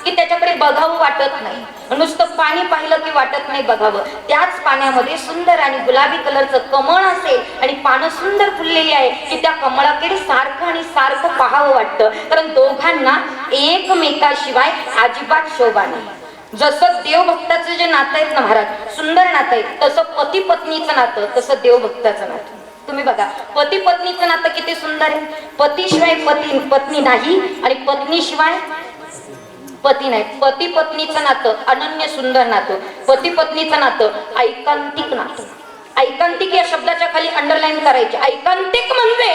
C: की त्याच्याकडे बघावं वाटत नाही, नुसतं पाणी पाहिलं की वाटत नाही बघावं. त्याच पाण्यामध्ये सुंदर आणि गुलाबी कलरचं कमळ असेल आणि पानं सुंदर फुललेली आहे की त्या कमळाकडे सारखं आणि सारखं पाहावं वाटतं. कारण दोघांना एकमेकाशिवाय अजिबात शोभा नाही. जसं देवभक्ताचं जे नातं आहेत ना महाराज, सुंदर नातं आहे, तसं पती पत्नीचं नातं, तसं देवभक्ताचं नातं. तुम्ही बघा, पती पत्नीचं नातं किती सुंदर आहे. पतीशिवाय पत्नी नाही आणि पत्नीशिवाय पती नाही. पती पत्नीचं नातं अनन्य सुंदर नातं. पती पत्नीचं नातं ऐकांतिक नातं. ऐकांतिक या शब्दाच्या खाली अंडरलाईन करायचे. ऐकांतिक म्हणजे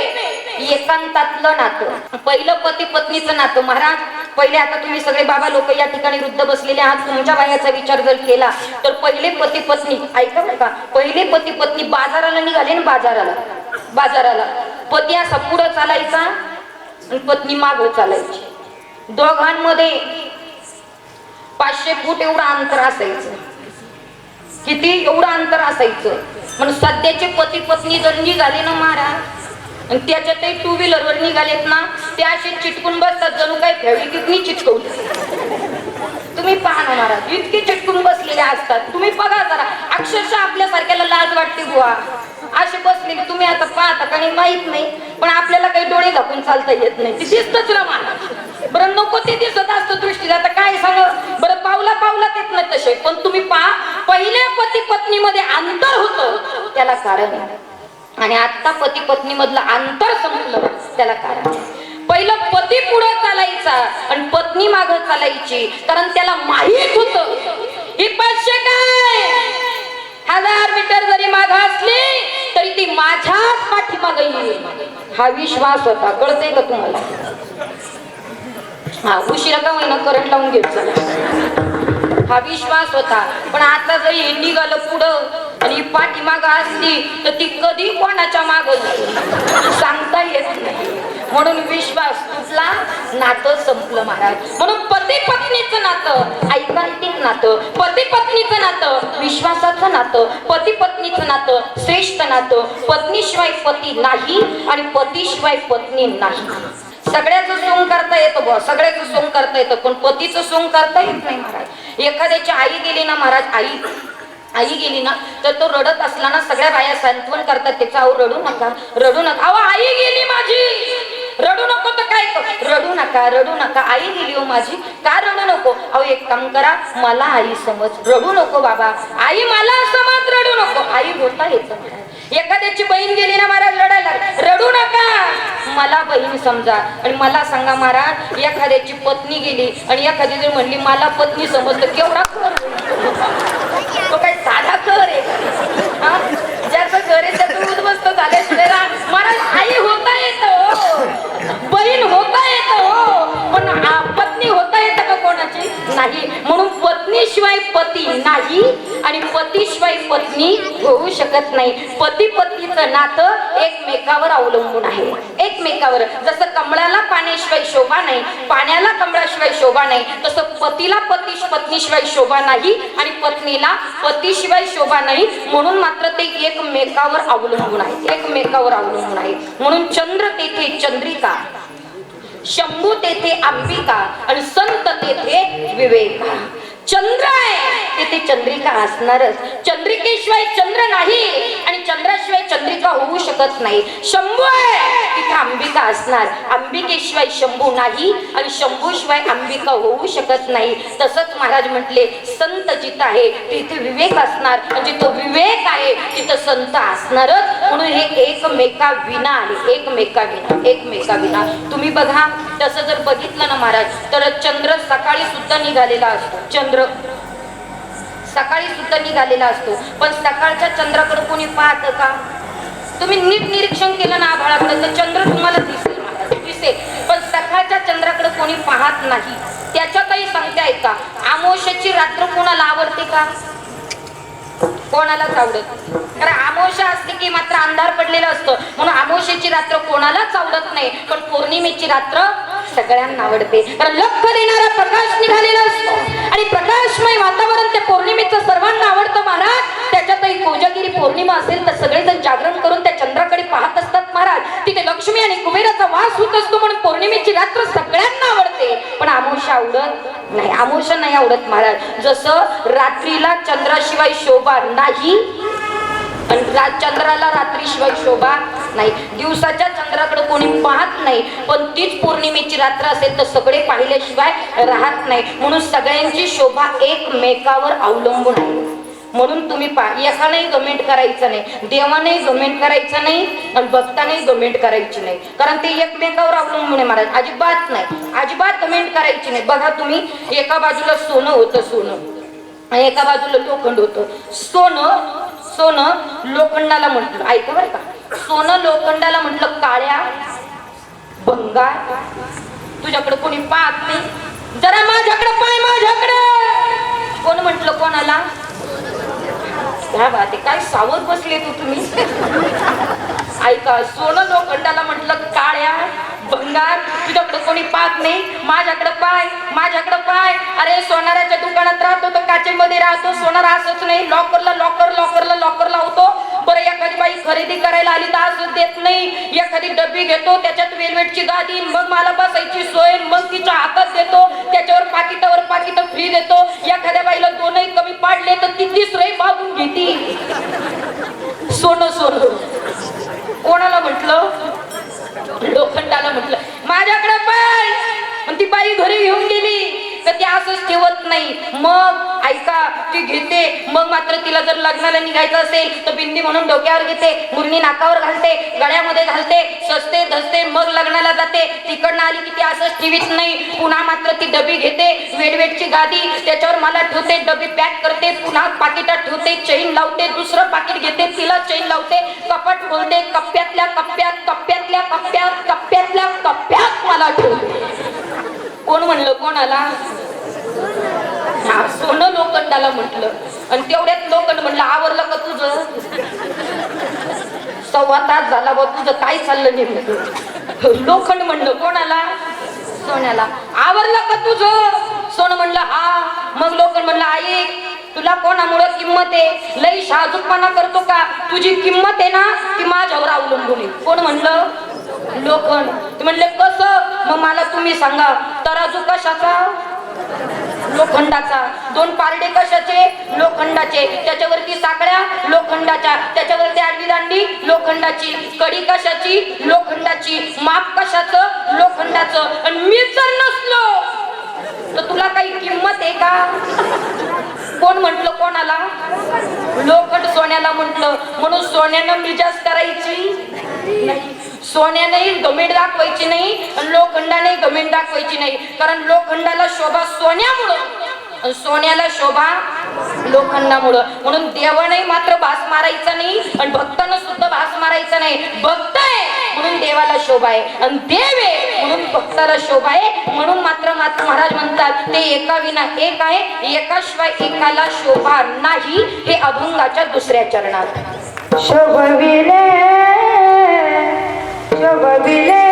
C: एकांतातलं नातं. पहिलं पती पत्नीचं नातं महाराज. पहिले आता तुम्ही सगळे बाबा लोक या ठिकाणी वृद्ध बसलेले आहात, तुमच्या वयाचा विचार जर केला तर पहिले पती पत्नी, ऐका बरं का, पहिले पती पत्नी बाजाराला निघाले ना, बाजाराला पती असा पुढं चालायचा आणि पत्नी मागं चालायची. दोघांमध्ये 500 फूट एवढं अंतर असायचं. किती एवढं अंतर असायचं. म्हणून सध्याचे पती पत्नी जर निघाले ना महाराज आणि त्याच्यातही 2 व्हीलरवर निघालेत ना, ते असे चिटकून बसतात जणू काही फेविक्विकनी चिटकवले. तुम्ही पहा ना महाराज, इतके चिटकून बसलेले असतात. तुम्ही बघा जरा, अक्षरशः आपल्यासारख्याला लाज वाटते बुवा असे बसलेले. तुम्ही आता पाहता का नाही माहित नाही, पण आपल्याला काही डोळे झाकून चालता येत नाही, ते दिसतच ना महाराज. बरं नको ते दिसत असतं दृष्टीला, आता काय सांग बरं, पावला येत नाही तसे. पण तुम्ही पहा, पहिल्या पती पत्नीमध्ये अंतर होतं त्याला कारण आहे, आणि आता पती पत्नी मधलं अंतर संपलं त्याला कारण आहे. पहिलं पती पुढे चालायचा आणि पत्नी मागं चालायची, कारण त्याला माहित होतं ही 500 काय 1000 मीटर जरी मागं असली तरी ती माझ्याच पाठीमागे येईल. हा विश्वास होता. कळतंय का तुम्हाला? हा, उशिरा का होईना करंट लावून घ्यायचा, हा विश्वास होता. पण आता जर हे निघालं पुढं आणि पाठीमागं असली तर ती कधी कोणाच्या मागं सांगता येत नाही. म्हणून विश्वास तुटला, नातं संपलं महाराज. म्हणून पती पत्नीचं नातं ऐकांतिक नातं, पती पत्नीचं नातं विश्वासाचं नातं, पती पत्नीचं नातं श्रेष्ठ नातं. पत्नीशिवाय पती नाही आणि पतीशिवाय पत्नी नाही. सगळ्याचं सोंग करता येतं बुवा, सगळ्याचं सोंग करता येतं, पण पतीचं सोंग करता येत नाही महाराज. एखाद्याची आई गेली ना महाराज, आई गेली ना तर तो रडत असला ना, सगळ्या बाया सांत्वन करतात त्याचा, अहो रडू नका, अहो आई गेली माझी, रडू नको. तर काय, रडू नका, आई गेली हो माझी, का रडू नको? अहो एक काम करा, मला आई समज, रडू नको बाबा, आई मला समज, रडू नको. आई होता येतं. एखाद्याची बहीण गेली ना महाराज रडायला, रडू नका, मला बहीण समजा. आणि मला सांगा महाराज, एखाद्याची पत्नी गेली आणि एखादी जर म्हणली मला पत्नी समजतं, केवढा कर तो काय साधा कर आहे? ज्याचं घर आहे त्याचं उद्ध्वस्त झाल्याशिवाय महाराज आई होता येतं, बहीण होता येतं, पण पत्नी होता येतं का कोणाची? नाही. म्हणून पत्नीशिवाय पती नाही आणि पतीशिवाय पत्नी होऊ शकत नाही. पती पत्नीचं नातं एकमेकावर अवलंबून आहे, एकमेकावर. जसं कमळाला पाण्याशिवाय शोभा नाही, पाण्याला कमळाशिवाय शोभा नाही, तसं पतीला पत्नीशिवाय शोभा नाही आणि पत्नीला पतीशिवाय शोभा नाही. म्हणून मात्र ते एकमेकावर अवलंबून आहे, एकमेकावर अवलंबून आहे. म्हणून चंद्र तेथे चंद्रिका, शंभू तेथे अंबिका आणि संत तेथे विवेका. चंद्र आहे तिथे चंद्रिका असणारच. चंद्रिकेशिवाय चंद्र नाही आणि चंद्राशिवाय चंद्रिका होऊ शकत नाही. शंभू आहे तिथे अंबिका असणार, अंबिकेशिवाय शंभू नाही आणि शंभूशिवाय अंबिका होऊ शकत नाही. तसंच महाराज म्हटले, संत जिथं आहे तिथे विवेक असणार, म्हणजे तो विवेक आहे तिथं संत असणारच. म्हणून हे एकमेका विना आहे, एकमेका विना. तुम्ही बघा, तसं जर बघितलं ना महाराज तर चंद्र सकाळी सुद्धा निघालेला असतो, चंद्र सकाळी सुद्धा निघालेला असतो. पण सकाळच्या चंद्राकडे कोणी पाहतं का? तुम्ही नीट निरीक्षण केलं ना आभाळाकडे तर चंद्र तुम्हाला दिसेल, पण सकाळच्या चंद्राकडे कोणी पाहत नाही. त्याच्यातही सांगते ऐका, अमावस्येची रात्र कोणाला आवडते का? कोणालाच आवडत. कारण अमावस्या असते की मात्र अंधार पडलेलं असतं, म्हणून अमावस्येची रात्र कोणालाच आवडत नाही. पण पौर्णिमेची रात्र सगळ्यांना आवडते, कारण लख देणारा प्रकाश निघालेला असतो आणि प्रकाशमय वातावरण त्या पौर्णिमेचं सर्वांना आवडतं महाराज. त्याच्यातही कोजागिरी पौर्णिमा असेल तर सगळेजण जागरण करून त्या चंद्राकडे पाहत असतात महाराज. तिथे लक्ष्मी आणि कुबेराचा वास होत असतो, म्हणून पौर्णिमेची रात्र सगळ्यांना आवडते. पण अमावस्या आवडत नाही, अमावस्या नाही आवडत महाराज. जसं रात्रीला चंद्राशिवाय शोभा नाही आणि चंद्राला रात्रीशिवाय शोभा नाही. दिवसाच्या चंद्राकडे कोणी पाहत नाही, पण तीच पौर्णिमेची रात्र असेल तर सगळे पाहिल्याशिवाय राहत नाही. म्हणून सगळ्यांची शोभा एकमेकावर अवलंबून आहे. म्हणून तुम्ही एकानेही कमेंट करायचं नाही, देवानेही कमेंट करायचं नाही आणि भक्तानेही कमेंट करायची नाही, कारण ते एकमेकावर अवलंबून आहे महाराज. अजिबात नाही, अजिबात कमेंट करायची नाही. बघा तुम्ही, एका बाजूला सोनं होतं, सोनं, एका बाजूला लोखंड होतं. सोनं लोखंडाला म्हटलं, ऐका बरं का, सोनं लोखंडाला म्हटलं काळ्या भंगार, तुझ्याकडे कोणी पाहत नाही, जरा माझ्याकडे पाय, माझ्याकडे. कोण म्हटलं कोणाला? क्या बात आहे, काय सावध बसले तुम्ही. ऐका, सोनं लोखंडाला म्हटलं काळ्या भंगार, तुझ्याकडे कोणी पाहत नाही, माझ्याकडे पाय, माझ्याकडे पाय. अरे सोनाराच्या दुकानात राहतो तर काचेमध्ये राहतो, सोनार असंच नाही, लॉकरला लॉकर लावतो. बरं एखादी बाई खरेदी करायला आली तर असंच देत नाही, एखादी डब्बी घेतो, त्याच्यात वेलवेटची गादी, मग मला बसायची सोय, मग तिच्या हातात देतो, त्याच्यावर पाकिट फ्री देतो. एखाद्या बाईला दोनही कमी पाडले तर ती तिसरंही मागून घेती. सोनं कोणाला म्हटलं? लोखंडाला म्हटलं माझ्याकडे पाय. पण ती बाई घरी घेऊन गेली तर ती असंच ठेवत नाही. मग ऐका, ती घेते, मग मात्र तिला जर लग्नाला निघायचं असेल तर बिंदी म्हणून डोक्यावर घेते, मुरणी नाकावर घालते, गळ्यामध्ये घालते, सजते धजते, मग लग्नाला जाते. तिकडनं आली की ती असंच ठेवीत नाही, पुन्हा मात्र ती डबी घेते, वेडवेटची गादी, त्याच्यावर मला ठेवते, डबी पॅक करते, पुन्हा पाकिटात ठेवते, चैन लावते, दुसरं पाकिट घेते, तिला चैन लावते, कपाट खोलते, कप्प्यातल्या कप्प्यात मला ठेवते. कोण म्हणलं कोणाला? हा, सोनं लोखंडाला म्हटलं. आणि तेवढ्यात लोखंड म्हणलं आवरलं का तुझं? 1.25 तास झाला बा, तुझं काय चाललं नेमकं? लोखंड म्हणलं कोणाला? सोन्याला. आवरलं का तुझं? सोनं म्हणलं हा. मग लोखंड म्हणलं आई, तुला कोणामुळं किंमत आहे? लई शाजूकपणा करतो का? तुझी किंमत आहे ना ती माझ्यावर अवलंबून आहे. कोण म्हणलं? लोखंड. ते म्हणले कसं? मग मला तुम्ही सांगा. तराजू कशाचा? लोखंडाचा. 2 पारडे कशाचे? लोखंडाचे. त्याच्यावरती साखळ्या लोखंडाच्या, त्याच्यावरती आडवी दांडी लोखंडाची, कडी कशाची? लोखंडाची. माप कशाचं? लोखंडाचं. आणि मी जर नसलो तर तुला काही किंमत आहे का? कोण म्हटलं कोणाला? लोखंड सोन्याला म्हटलं. म्हणून सोन्यानं मिजाज करायची नाही, सोन्यानेही घमेंड दाखवायची नाही आणि लोखंडाने घमेंड दाखवायची नाही. कारण लोखंडाला शोभा सोन्यामुळं, सोन्याला शोभा लोखंडामुळं. म्हणून देवाने मात्र भास मारायचा नाही आणि भक्तानं सुद्धा भास मारायचा नाही. भक्त आहे म्हणून देवाला शोभा आहे आणि देव आहे म्हणून भक्ताला शोभा आहे. म्हणून मात्र महाराज म्हणतात ते एका विना एक आहे, एकाशिवाय एकाला शोभा नाही. हे अभंगाच्या 2ऱ्या चरणात.
B: शोभविले शोभविले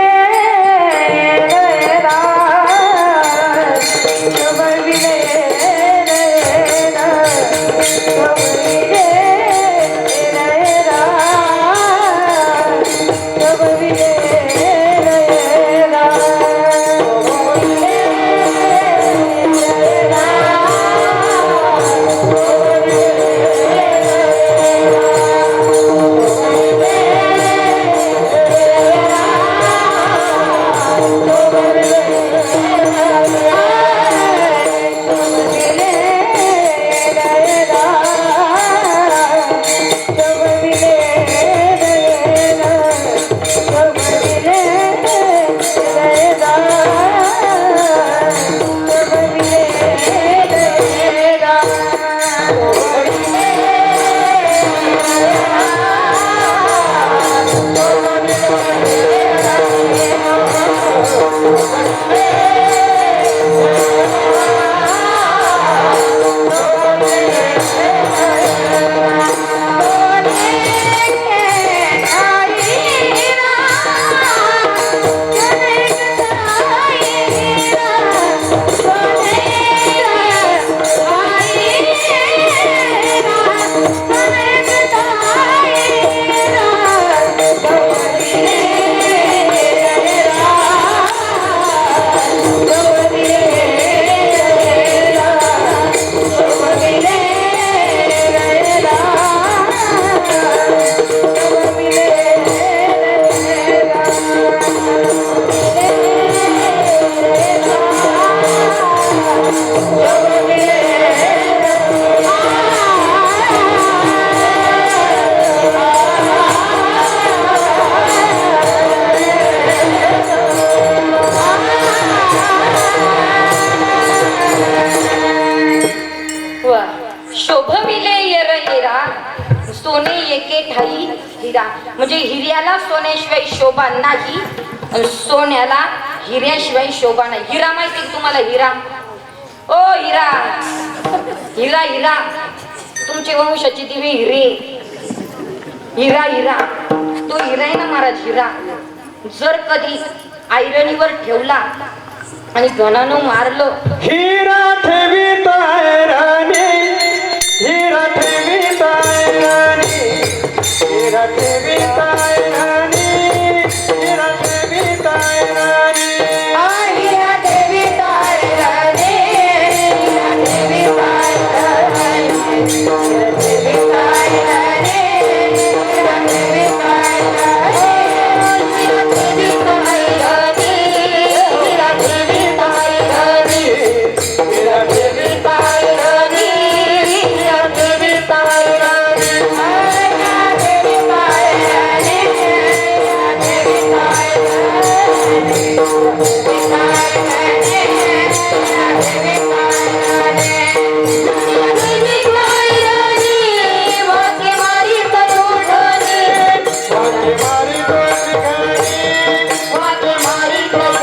C: एके ठाई हिरा, म्हणजे हिऱ्याला सोन्याशिवाय शोभा नाही, आणि सोन्याला हिऱ्याशिवाय शोभा नाही. हिरा माहिती का तुम्हाला? हिरा, ओ हिरा, हिरा हिरा, तुमची वंशाची दिवी हिरे, हिरा हिरा, तो हिरा आहे ना महाराज. हिरा जर कधी ऐरणीवर ठेवला आणि घणानं मारलं,
D: हिरा ठेवीत आहे राणी, हिरा ठेवीत आहे राणी, हिरा ठेवीत आहे राणी, हिरा ठेवीत आहे राणी,
C: हिरा ठेवीत आहे राणी, हिरा ठेवीत आहे राणी, हिरा ठेवीत आहे राणी, हिरा ठेवीत आहे राणी, हिरा ठेवीत आहे राणी, हिरा ठेवीत आहे राणी,
D: हिरा ठेवीत आहे राणी, हिरा ठेवीत आहे राणी, वाके मारी दोन घरी,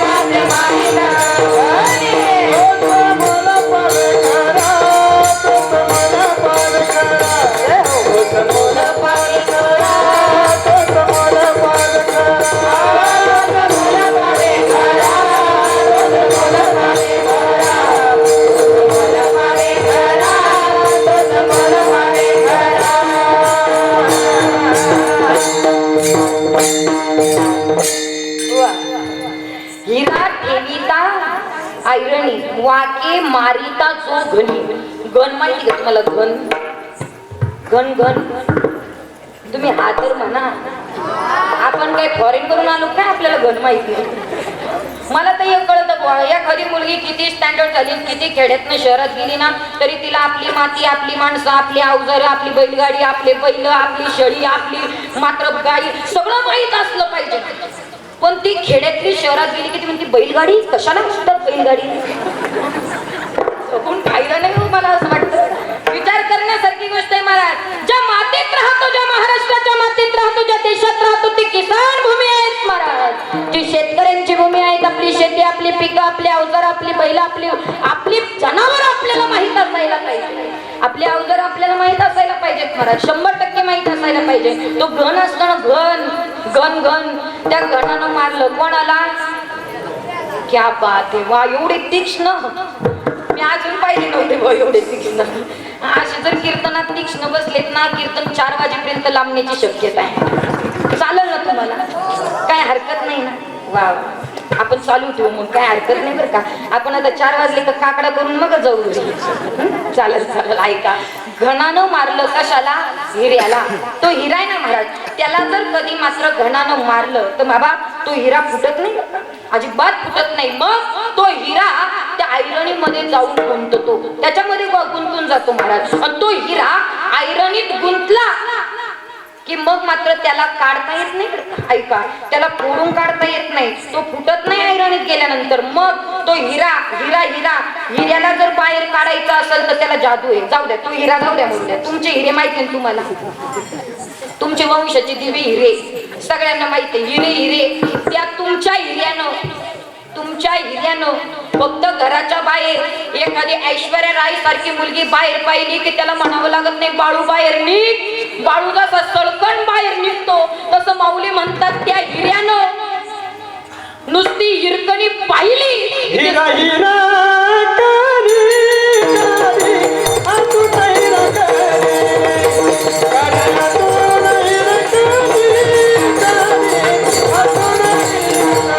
D: वाके मारी दोन घरी, मला पार करा, तोच मला पार करा, तोच मला पार करा, तोच मला पार करा,
C: हिरा ठेविता ऐरणी, वाके मारिता जो घनी. गण माहिती का तुम्हाला? घन, घन घन, तुम्ही हा तर म्हणा. आपण काही फॉरेन करून आलो काय? आपल्याला घन माहिती नाही. मला तर हे कळतं बुवा, एखादी मुलगी किती स्टँडर्ड झाली, किती खेड्यातनं शहरात गेली ना, तरी तिला आपली माती, आपली माणसं, आपली अवजारं, आपली बैलगाडी, आपले बैल, आपली शेळी, आपली मात्र गाई सगळं माहीत असलं पाहिजे. पण ती खेड्यातली शहरात गेली की ती म्हणते बैलगाडी कशाला म्हणतात? बैलगाडी कोण पाहिलं नाही हो. मला असं वाटतं विचार करण्यासारखी गोष्ट आहे महाराज. ज्या मातीत राहतो, ज्या महाराष्ट्राच्या मातीत राहतो, ज्या देशात राहतो, ती किसान भूमी आहेत महाराज. जी शेतकऱ्यांची भूमी आहेत. आपली शेती, आपली पिकं, आपले अवजार, आपली बैल, आपली आपली जनावर आपल्याला माहित असायला पाहिजे. आपले अवजार आपल्याला माहित असायला पाहिजेत महाराज. 100% माहित असायला पाहिजे. तो घन असतो ना, घन घन घन, त्या घनानं मारलं कोणाला? क्या बात आहे, वा, एवढे तीक्ष्ण मी अजून पाहिजे नव्हते बा, एवढे तीक्ष्ण. असे जर कीर्तनात तीक्ष्ण बसलेत ना, कीर्तन 4 वाजेपर्यंत लांबण्याची शक्यता आहे. चालेल ना तुम्हाला? काय हरकत नाही ना? वा, आपण चालू ठेवू मग, काय हरकत नाही बरं का. आपण आता 4 वाजले तर काकडा करून मग जाऊ. चालेल चालेल. ऐका, घणानं मारलं कशाला? हिऱ्याला. तो हिरा आहे ना महाराज, त्याला जर कधी मात्र घणानं मारलं तर बाबा तो हिरा फुटत नाही, अजिबात फुटत नाही. मग तो हिरा त्या ऐरणीमध्ये जाऊन गुंततो, त्याच्यामध्ये गुंतून जातो महाराज. आणि तो हिरा ऐरणीत गुंतला की मग मात्र त्याला काढता येत नाही. ऐका, त्याला फोडून काढता येत नाही, तो फुटत नाही ऐरणीत गेल्यानंतर. मग तो हिरा हिरा हिरा हिऱ्याला जर बाहेर काढायचा असेल तर त्याला जादू आहे. जाऊ द्या, तो हिरा जाऊ द्या, म्हणू द्या. तुमचे हिरे माहिती आहे तुम्हाला, तुमचे वंशाची दिवी हिरे सगळ्यांना माहिती आहे. हिरे हिरे, त्या तुमच्या हिऱ्यानं फक्त घराच्या बाहेर एखादी ऐश्वर्या राय सारखी मुलगी बाहेर पाहिली की त्याला म्हणावं लागत नाही बाळू बाहेर निघ. बाळू जसा सळकण बाहेर निघतो तसं माऊली म्हणतात त्या हिऱ्यानं नुसती हिरकणी पाहिली.
D: हिरा हिरा करी करी, आतू तैरा करी, करी आतू हिरा करी करी, आतू हिरा करी.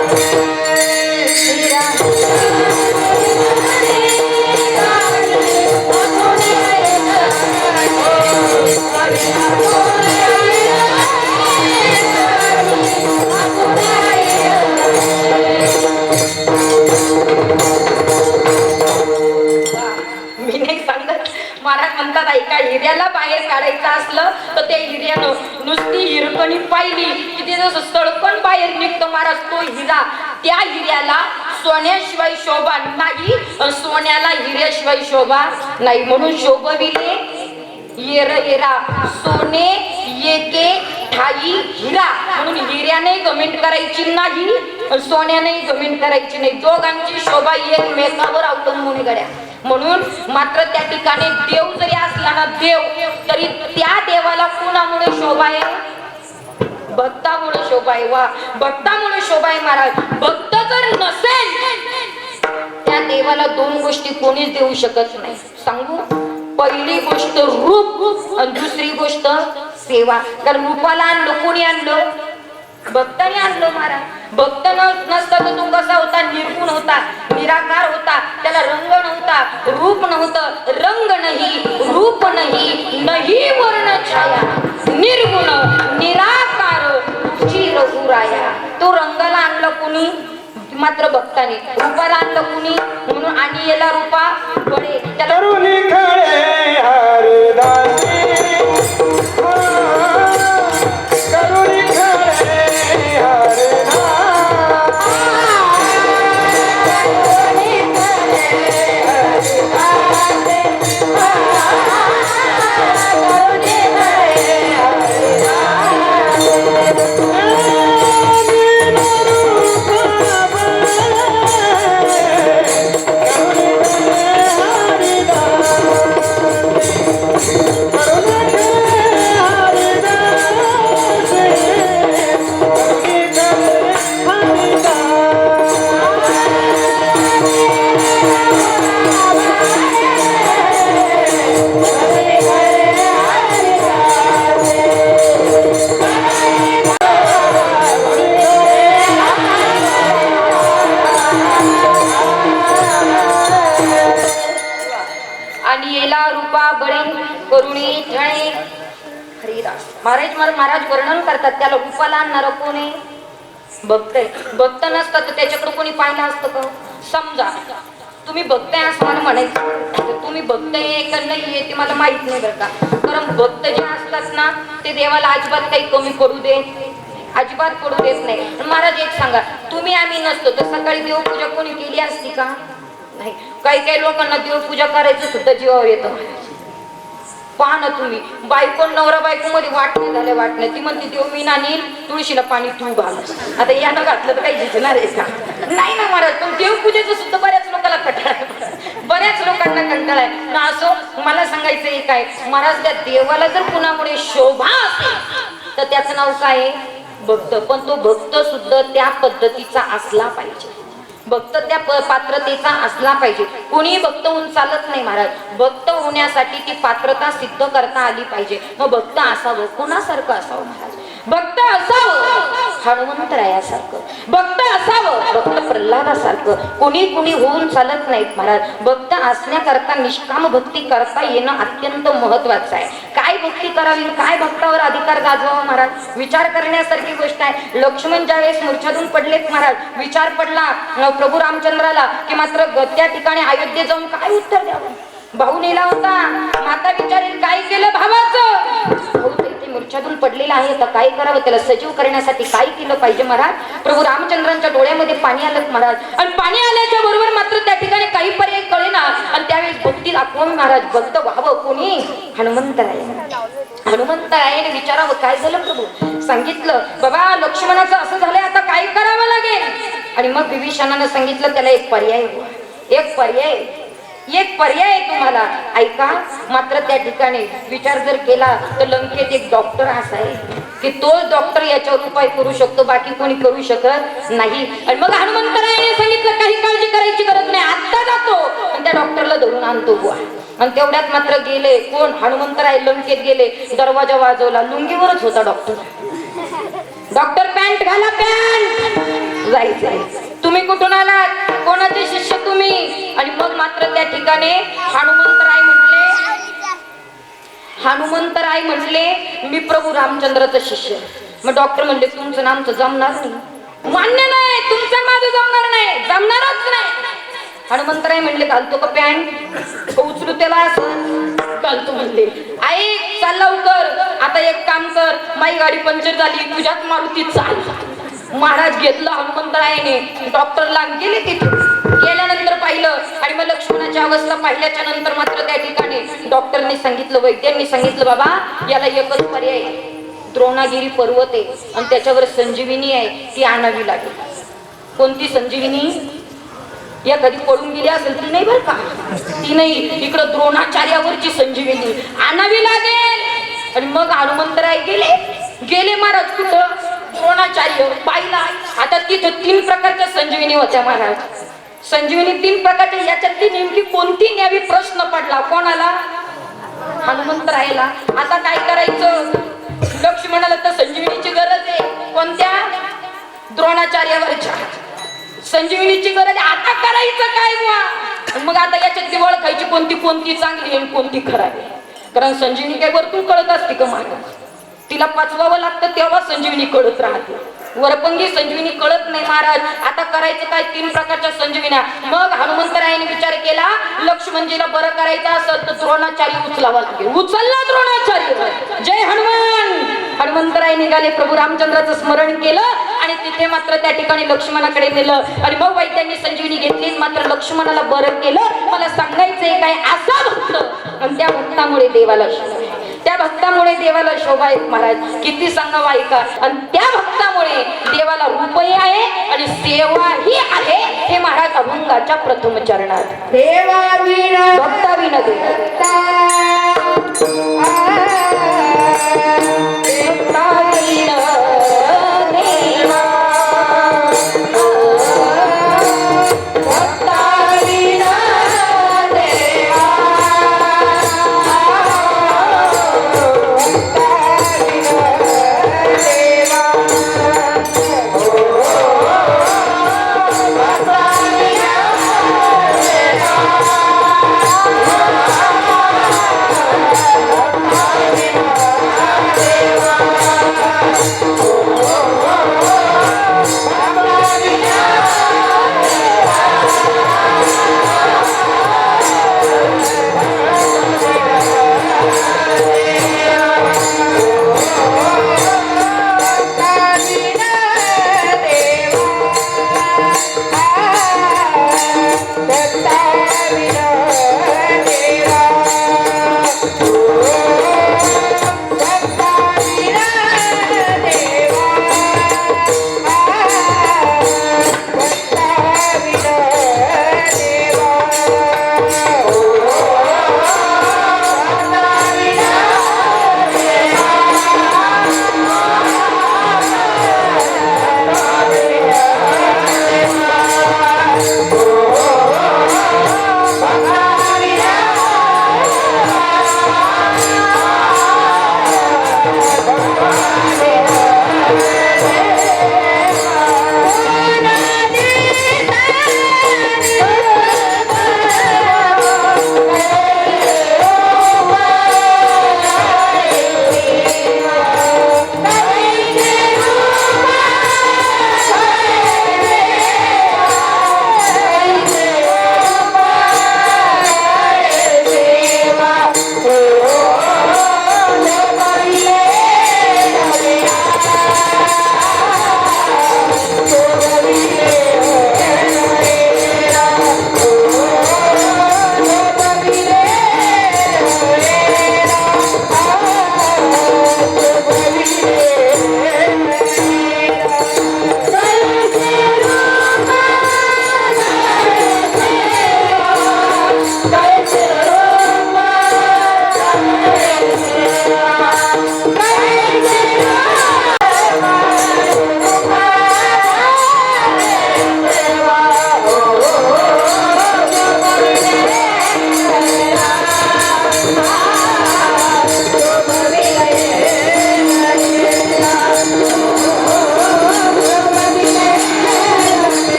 C: महाराज म्हणतात ऐका, हिऱ्याला बाहेर काढायचं असलं तर त्या हिऱ्यानं नुसती हिरकणी पाहिली की ते जसं सळकण बाहेर निघतो महाराज. तो हिरा त्या हिऱ्याला सोन्याशिवाय शोभा नाही, सोन्याला हिऱ्याशिवाय शोभा नाही. म्हणून शोभविले येर येरा सोने येके ठाई हिरा. म्हणून हिऱ्याने गमेंट करायची नाही, सोन्याने गमेंट करायची नाही. दोघांची शोभा एकमेकावर अवलंबून गड्या. म्हणून मात्र त्या ठिकाणी देव जरी असला ना देव, तरी त्या देवाला कोणामुळे शोभा आहे? भक्तामुळे शोभा आहे. वा, भक्तामुळे शोभा आहे महाराज. भक्त जर नसेल त्या देवाला दोन गोष्टी कोणीच देऊ शकत नाही. सांगू, पहिली गोष्ट रूप आणि दुसरी गोष्ट सेवा. कारण रूपाला आणलं कोणी? आणलं भक्ताने आणलं महाराज. भक्त नसता तर तो कसा होता? निर्गुण होता, निराकार होता. त्याला रंग नव्हता, रूप नव्हतं. रंग नाही, रूप नाही, नाही वर्ण छाया, निर्गुण निराकार चिरहुराया. तो रंगाला आणलं कोणी? मात्र भक्ताने. रूपाला आणलं कुणी? म्हणून आणि याला रूपा बळे. त्याला
D: करुणी खळे हरदासी, करुणी खळे हरदासी.
C: महाराज वर्णन करतात. त्याला रूपाला आणणार कोण आहे? भक्त आहे. भक्त नसतं तर त्याच्याकडे कोणी पाहिलं असतं का? समजा तुम्ही भक्त आहे असं मला म्हणायचं, तुम्ही भक्त आहे का नाही आहे ते मला माहित नाही बरं का. कारण भक्त जे असतात ना ते देवाला अजिबात काही कमी पडू देत, अजिबात पडू देत नाही. महाराज एक सांगा, तुम्ही आम्ही नसतो तर सकाळी देवपूजा कोणी केली असती का? नाही. काही काही लोकांना देवपूजा करायचं सुद्धा जीवावर येतं. पहा ना तुम्ही, बायको नवरा बायको मध्ये वाटणे झाले, वाटणे. ती म्हणते देव मी नानी तुळशीला पाणी तू घाल. आता यानं घातलं तर काही दिसणार आहे का? नाही ना महाराज. पण देवपूजेचं सुद्धा बऱ्याच लोकांना कंटाळा आहे, बऱ्याच लोकांना कंटाळा आहे ना. असं मला सांगायचं एक आहे महाराज, त्या देवाला जर कुणामुळे शोभा असेल तर त्याचं नाव काय आहे? भक्त. पण तो भक्त सुद्धा त्या पद्धतीचा असला पाहिजे, भक्त त्या पात्रतेचा असला पाहिजे. कोणी भक्त होऊन चालत नाही महाराज. भक्त होण्यासाठी ती पात्रता सिद्ध करता आली पाहिजे. मग भक्त असावं कोणासारखं असावं महाराज? भक्त असावं हनुमंतरायासारखं, भक्त असावं भक्त प्रल्हादासारखं. कोणी कोणी होऊन चालत नाहीत महाराज. भक्त असण्याकरता निष्काम भक्ती करता येणं अत्यंत महत्वाचं आहे. काय भक्ती करावी, काय भक्तावर अधिकार गाजवावा महाराज? विचार करण्यासारखी गोष्ट आहे. लक्ष्मण ज्यावेळेस मूर्छातून पडलेत महाराज, विचार पडला प्रभू रामचंद्राला की मात्र त्या ठिकाणी अयोध्येत जाऊन काय उत्तर द्यावं? भाऊ नेला होता, माता विचारेल काय केलं भावाचं? भाऊ इथे मूर्छातून पडलेला आहे, तर काय करावं? त्याला सजीव करण्यासाठी काय केलं पाहिजे महाराज? प्रभू रामचंद्रांच्या डोळ्यामध्ये पाणी आलं महाराज. आणि पाणी आल्याच्या बरोबर मात्र त्या ठिकाणी काही पर्याय कळेना. आणि त्यावेळेस भक्ती दाखवावी महाराज. भक्त व्हावं कोणी? हनुमंतराय. हनुमंतरायाने विचारावं काय झालं प्रभू? सांगितलं बाबा लक्ष्मणाचं असं झालंय, आता काय करावं लागेल? आणि मग विभीषणानं सांगितलं त्याला एक पर्याय, एक पर्याय, एक पर्याय तुम्हाला ऐका. मात्र त्या ठिकाणी विचार जर केला तर लंकेत एक डॉक्टर असा आहे की तो डॉक्टर याच्यावर उपाय करू शकतो, बाकी कोणी करू शकत नाही. आणि मग हनुमंतरायाने सांगितलं काही काळजी करायची गरज नाही, आत्ता जातो आणि त्या डॉक्टरला धरून आणतो बुवा. आणि तेवढ्यात मात्र गेले कोण? हनुमंतराय लंकेत गेले. दरवाजा वाजवला, लुंगीवरच होता डॉक्टर. डॉक्टर पॅन्ट घाला, पॅन्ट जायचंय. तुम्ही कुठून आलात? कोणाचे शिष्य तुम्ही? आणि मग मात्र त्या ठिकाणी हनुमंतराय म्हटले मी प्रभू रामचंद्राचा शिष्य. मग डॉक्टर म्हणले तुमचं नामचं जमणार नाही, मान्य नाही, तुमचं माझं जमणार नाही, जमणारच नाही. हनुमंतराय म्हणले घालतो का पॅन्ट? उचलू त्याला असं घालतो म्हणले. ऐक चाल लवकर, आता एक काम कर, माझी गाडी पंक्चर झाली, तुझ्यात मारुतीत चाल. महाराज घेतलं हनुमंतरायाने, डॉक्टरला गेले तिथे. गेल्यानंतर पाहिलं आणि मग लक्ष्मणाची अवस्था पाहिल्याच्या नंतर मात्र त्या ठिकाणी डॉक्टरने सांगितलं, वैद्यांनी सांगितलं, बाबा याला एकच पर्याय आहे, द्रोणागिरी पर्वत आहे आणि त्याच्यावर संजीविनी आहे, ती आणावी लागेल. कोणती संजीविनी? एखादी पळून गेली असेल ती नाही बरं का, ती नाही, इकडं द्रोणाचार्यावरची संजीविनी आणावी लागेल. आणि मग हनुमंतराय गेले महाराज कुठं? द्रोणाचार्य पाहिला. आता तिथं 3 प्रकारच्या संजीविनी होत्या महाराज. संजीवनी 3 प्रकारच्या, याच्यातली नेमकी कोणती न्यावी प्रश्न पडला कोणाला? हनुमंतरायाला. आता काय करायचं? लक्ष्मणाला तर संजीवनीची गरज आहे. कोणत्या? द्रोणाचार्यावरच्या संजीवनीची गरज. आता करायचं काय बुवा? मग आता याच्यातली ओळखायची कोणती चांगली आणि कोणती खराब? कारण संजीवनी काय वरतून कळत असते का महाराज? तिला पचवावं लागतं तेव्हा संजीवनी कळत राहते. वरपंगी संजीवनी कळत नाही महाराज. आता करायचं काय? 3 प्रकारच्या संजीवन्या. मग हनुमंतरायाने विचार केला, लक्ष्मणजीला बरं करायचं असेल तर द्रोणाचार्य उचलावा लागेल. उचलला द्रोणाचार्य. जय हनुमान. हनुमंतराय निघाले, प्रभू रामचंद्राचं स्मरण केलं आणि तिथे मात्र त्या ठिकाणी लक्ष्मणाकडे नेलं. आणि मग वैद्यांनी संजीवनी घेतली, मात्र लक्ष्मणाला बरं केलं. मला सांगायचंय काय, असा भक्त आणि त्या भक्तामुळे देवाला शोभा, त्या भक्तामुळे देवाला शोभा आहे महाराज. किती सांगावं ऐका. आणि त्या भक्तामुळे देवाला रूपही आहे आणि सेवाही आहे. हे महाराज अभंगाच्या प्रथम चरणात.
D: देवा विना
C: भक्ता विना देवा.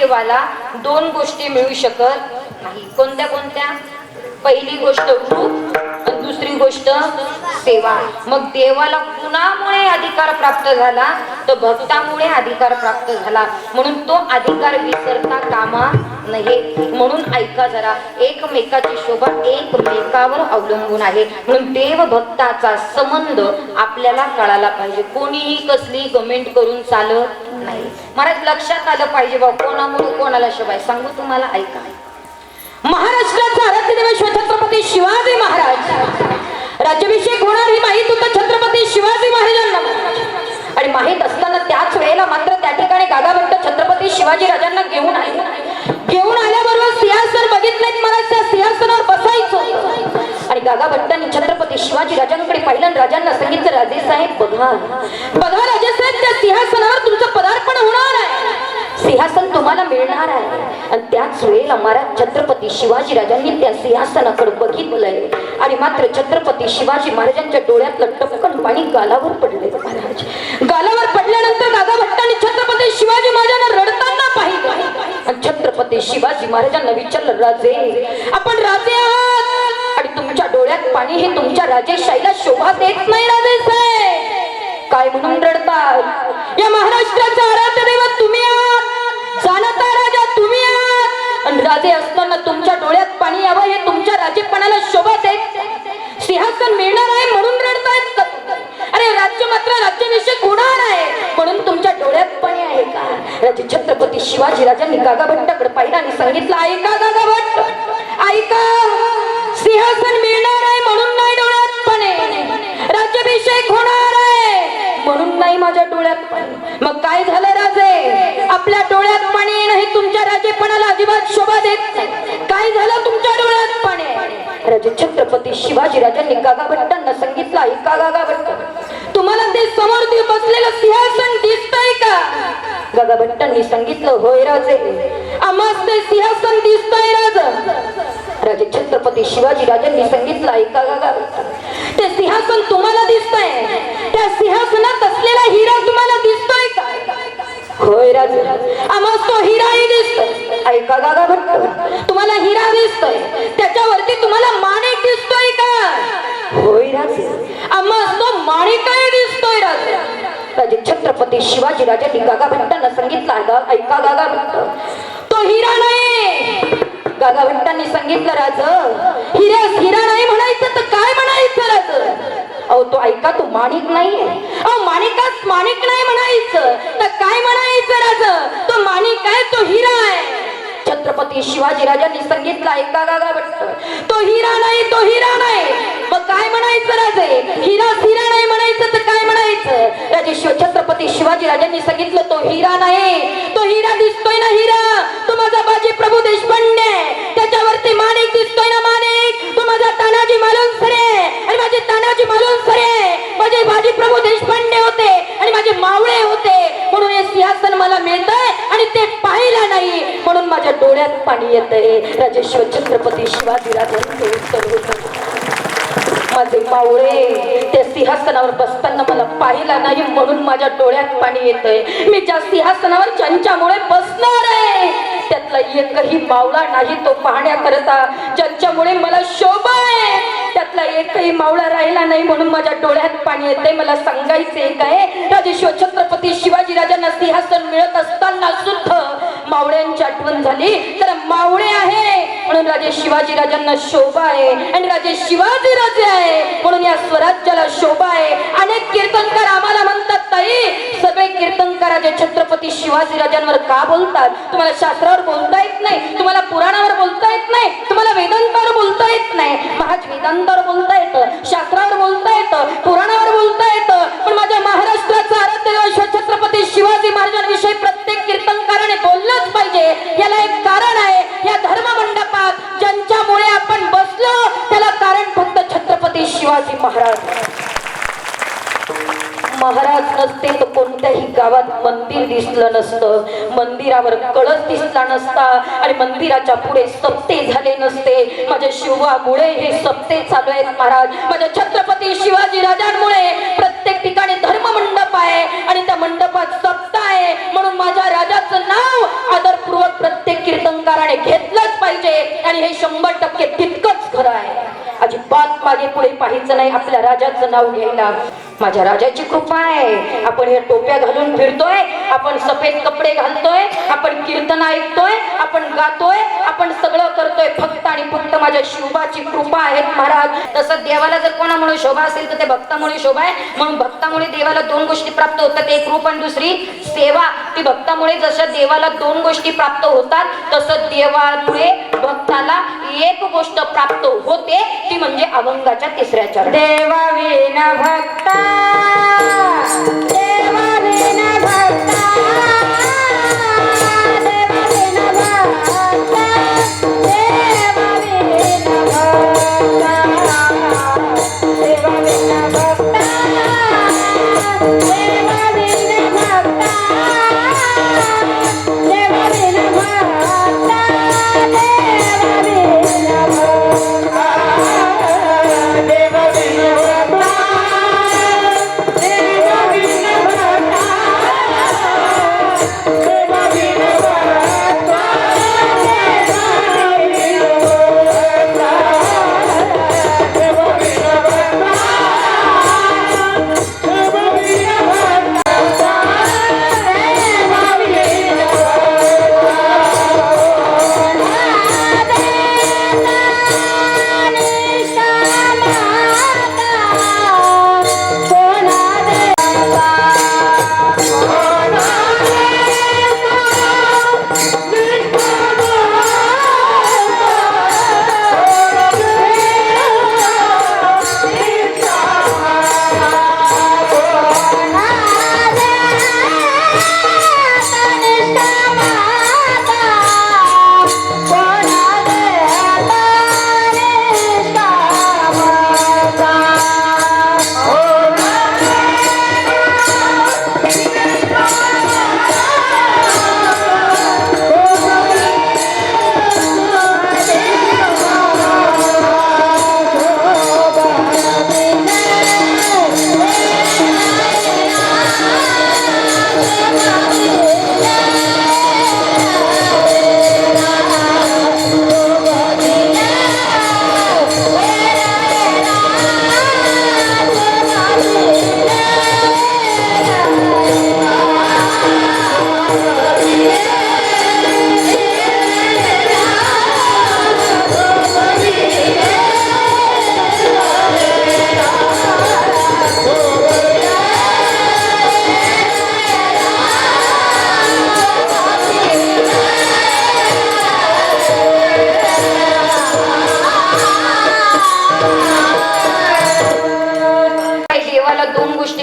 C: देवाला दोन गोष्टी मिळू शकत नाही. कोणत्या कोणत्या? पहिली गोष्ट रूप आणि दुसरी गोष्ट सेवा. मग देवाला कुणामुळे अधिकार प्राप्त झाला? तर भक्तामुळे अधिकार प्राप्त झाला. म्हणून तो अधिकार विसरता कामा नये. म्हणून ऐका जरा, एकमेकाची शोभा एकमेकावर अवलंबून आहे. म्हणून देव भक्ताचा संबंध आपल्याला कळाला पाहिजे. कोणीही कसली कमेंट करून चालत नाही. महाराज लक्षात आलं पाहिजे बा, कोणामुळे कोणाला शोभा आहे. सांगू तुम्हाला, ऐका. महाराष्ट्राचा आराध्य देव छत्रपती शिवाजी महाराज राज्याभिषेक होणार हे माहीत होतं छत्रपती शिवाजी महाराजांना. आणि माहीत असताना त्याच वेळेला मात्र त्या ठिकाणी गागाभट्ट छत्रपती शिवाजी राजांना घेऊन आल्याबरोबर सिंहासन बघितलेत. मला त्या सिंहासनावर बसायचं. आणि गागाभट्टांनी छत्रपती शिवाजी राजांकडे पाहिलं आणि राजांना सांगितलं, राजे साहेब बघा राजे साहेब, त्या सिंहासनावर तुमचं पदार्पण होणार आहे. सिंहासन तुम्हाला मिळणार आहे. आणि त्याच वेळेला महाराज छत्रपती शिवाजी राजांनी त्या सिंहासनाकडे बघितलंय. आणि मात्र छत्रपती शिवाजी महाराजांच्या डोळ्यातलं टपकन पाणी गालावर पडले. महाराज गालावर पडल्यानंतर गागाभट्टांनी छत्रपती शिवाजी महाराजांना रडताना पाहिलं. आणि छत्रपती शिवाजी महाराजांना विचारलं, राजे आपण राजे आहात आणि तुमच्या डोळ्यात पाणी हे तुमच्या राजेशाहीला शोभा देत नाही. राजे साहेब काय म्हणून रडतात? या महाराष्ट्राचा आराध्य दैवत तुम्ही आहात, जाणता राजा तुम्ही आहात. आणि राजे असताना तुमच्या डोळ्यात पाणी यावं हे तुमच्या राजेपणाला शोभा देत. सिंहासन मिळणार आहे म्हणून रडतायत. अरे राज्य मात्र राज्याभिषेक होणार आहे म्हणून तुमच्या डोळ्यात पाणी आहे का? राजे छत्रपती शिवाजी राजांनी गागाभट्टाकडे पाहिलं आणि सांगितलं, ऐका गागाभट्ट, ऐका, सिंहासन मिळणार आहे म्हणून नाही डोळ्यात पाणी, राज्याभिषेक होणार आहे म्हणून नाही माझ्या डोळ्यात पाणी. मग काय झालं राजे? आपल्या डोळ्यात पाणी नाही, तुमच्या राजेपणाला अजिबात शोभा देत नाही. काय झालं तुमच्या डोळ्यात पाणी? राजे छत्रपती शिवाजी राजांनी गागाभट्टांना सांगितलं, ऐका गागाभट्ट, तुम्हाला ते समोर बसलेलं सिंहासन दिसतंय का? गागाभट्टांनी सांगितलं, होय राजे, आम्हास ते सिंहासन दिसतंय राजा. राजे छत्रपती शिवाजी राजांनी सांगितलं, ऐका गागाभट्ट, ते सिंहासन तुम्हाला दिसतंय, त्या सिंहासनात असलेला हिरा तुम्हाला दिसतोय का? होय राजे, आम्हास तो हिराही दिसतोय. ऐका गागाभट्ट, तुम्हाला हिरा दिसतोय, त्याच्यावरती तुम्हाला माणिक दिसतोय का? होय राजे, आम्हास तो माणिकही दिसतोय राजे. राजे छत्रपती शिवाजी राजांनी गागाभट्टांना सांगितलं, ऐका गागाभट्ट, तो हिरा नाही. गागाभट्टांनी सांगितलं, राज, हिरा नाही म्हणायचं तर काय म्हणायचं राज? अहो तो ऐका, तो माणिक नाहीये. अहो माणिकास माणिक नाही म्हणायचं तर काय म्हणायचं राज? तो माणिक आहे, तो हिरा आहे. छत्रपती शिवाजी राजांनी सांगितलं, ऐका गागाभट्ट, तो हिरा नाही, तो हिरा नाही. मग काय म्हणायचं राजे? हिरा नाही म्हणायचं तर काय म्हणायचं? राजे छत्रपती शिवाजी राजांनी सांगितलं, तो हिरा नाही, तो हिरा दिसतोय ना हिरा, तो माझा बाजी प्रभू देशपांडे, त्याच्यावरती माणिक दिसतोय ना माणिक, तो माझा तानाजी मालुसरे, आणि माझे तानाजी मालुसरे माझे बाजी प्रभू देशपांडे होते आणि माझे मावळे होते. म्हणून हे सिंहासन मला मिळतंय आणि ते पाहिलं नाही म्हणून माझ्या डोळ्यात पाणी येतंय. राजे छत्रपती शिवाजी राजांचे उत्तर होतं, माझे मावळे त्या सिंहासनावर बसताना मला पाहिला नाही म्हणून माझ्या डोळ्यात पाणी येतंय. मी ज्या सिंहासनावर ज्यांच्यामुळे बसणार आहे त्यातला एकही मावळा नाही तो पाहण्याकरता, ज्यांच्यामुळे मला शोभा आहे त्यातला एकही मावळा राहिला नाही म्हणून माझ्या डोळ्यात पाणी येते. मला सांगायचे काय, राजे छत्रपती शिवाजी राजांना सिंहासन मिळत असताना सुद्धा मावळ्यांची आठवण झाली. तर मावळे आहे म्हणून राजे शिवाजी राजांना शोभा आहे आणि राजे शिवाजी राजे आहे म्हणून या स्वराज्याला शोभा आहे. अनेक कीर्तनकार आम्हाला म्हणतात, ताई सगळे कीर्तनकार राजे छत्रपती शिवाजी राजांवर का बोलतात? तुम्हाला शास्त्रावर बोलता येत नाही, तुम्हाला पुराणावर बोलता येत नाही, तुम्हाला वेदांतावर बोलता येत नाही. महाराज वेदांतावर बोलता येतं, शास्त्रावर बोलता येतं, पुराणावर बोलता येतं, पण माझ्या महाराष्ट्राचा आराध्य छत्रपती शिवाजी महाराजांविषयी प्रत्येक कीर्तनकाराने बोललंच पाहिजे. याला एक कारण आहे, या धर्म मंडपात ज्यांच्यामुळे आपण बसलो त्याला कारण फक्त छत्रपती शिवाजी महाराज नसते तर कोणत्याही गावात मंदिर दिसलं नसतं, मंदिरावर कळस दिसला नसता आणि मंदिराच्या पुढे सप्ते झाले नसते. माझ्या शिवामुळे हे सप्ते चालू आहेत महाराज. माझ्या छत्रपती शिवाजी राजांमुळे प्रत्येक ठिकाणी धर्म मंडप आहे. आहे आणि त्या मंडपात सप्ताह आहे, म्हणून माझ्या राजाचं नाव आदरपूर्वक प्रत्येक कीर्तनकाराने घेतलंच पाहिजे आणि हे 100% तितकंच खरं आहे. अजिबात मागे पुढे पाहायचं नाही, आपल्या राजाचं नाव घ्यायला. माझ्या राजाची कृपा आहे. आपण हे टोप्या घालून फिरतोय, आपण सफेद कपडे घालतोय, आपण कीर्तन ऐकतोय, आपण गातोय, आपण सगळं करतोय फक्त आणि फक्त माझ्या शिवबाची कृपा आहे महाराज. तसं देवाला जर कोणामुळे शोभा असेल तर ते भक्तामुळे शोभा आहे. म्हणून भक्तामुळे देवाला 2 गोष्टी प्राप्त होतात, एक रूप आणि दुसरी सेवा. ती भक्तामुळे जसं देवाला 2 गोष्टी प्राप्त होतात तसं देवामुळे भक्ताला एक गोष्ट प्राप्त होते, ती म्हणजे अभंगाच्या 3ऱ्या चरणात. देवा विना भक्ता, देवा विना भक्ता, देवा विना भक्ता, देवा विना भक्ता, देवा विना भक्ता, देवा विना भक्ता, देवा विना भक्ता, देवा विना भक्ता, देवा विना भक्ता.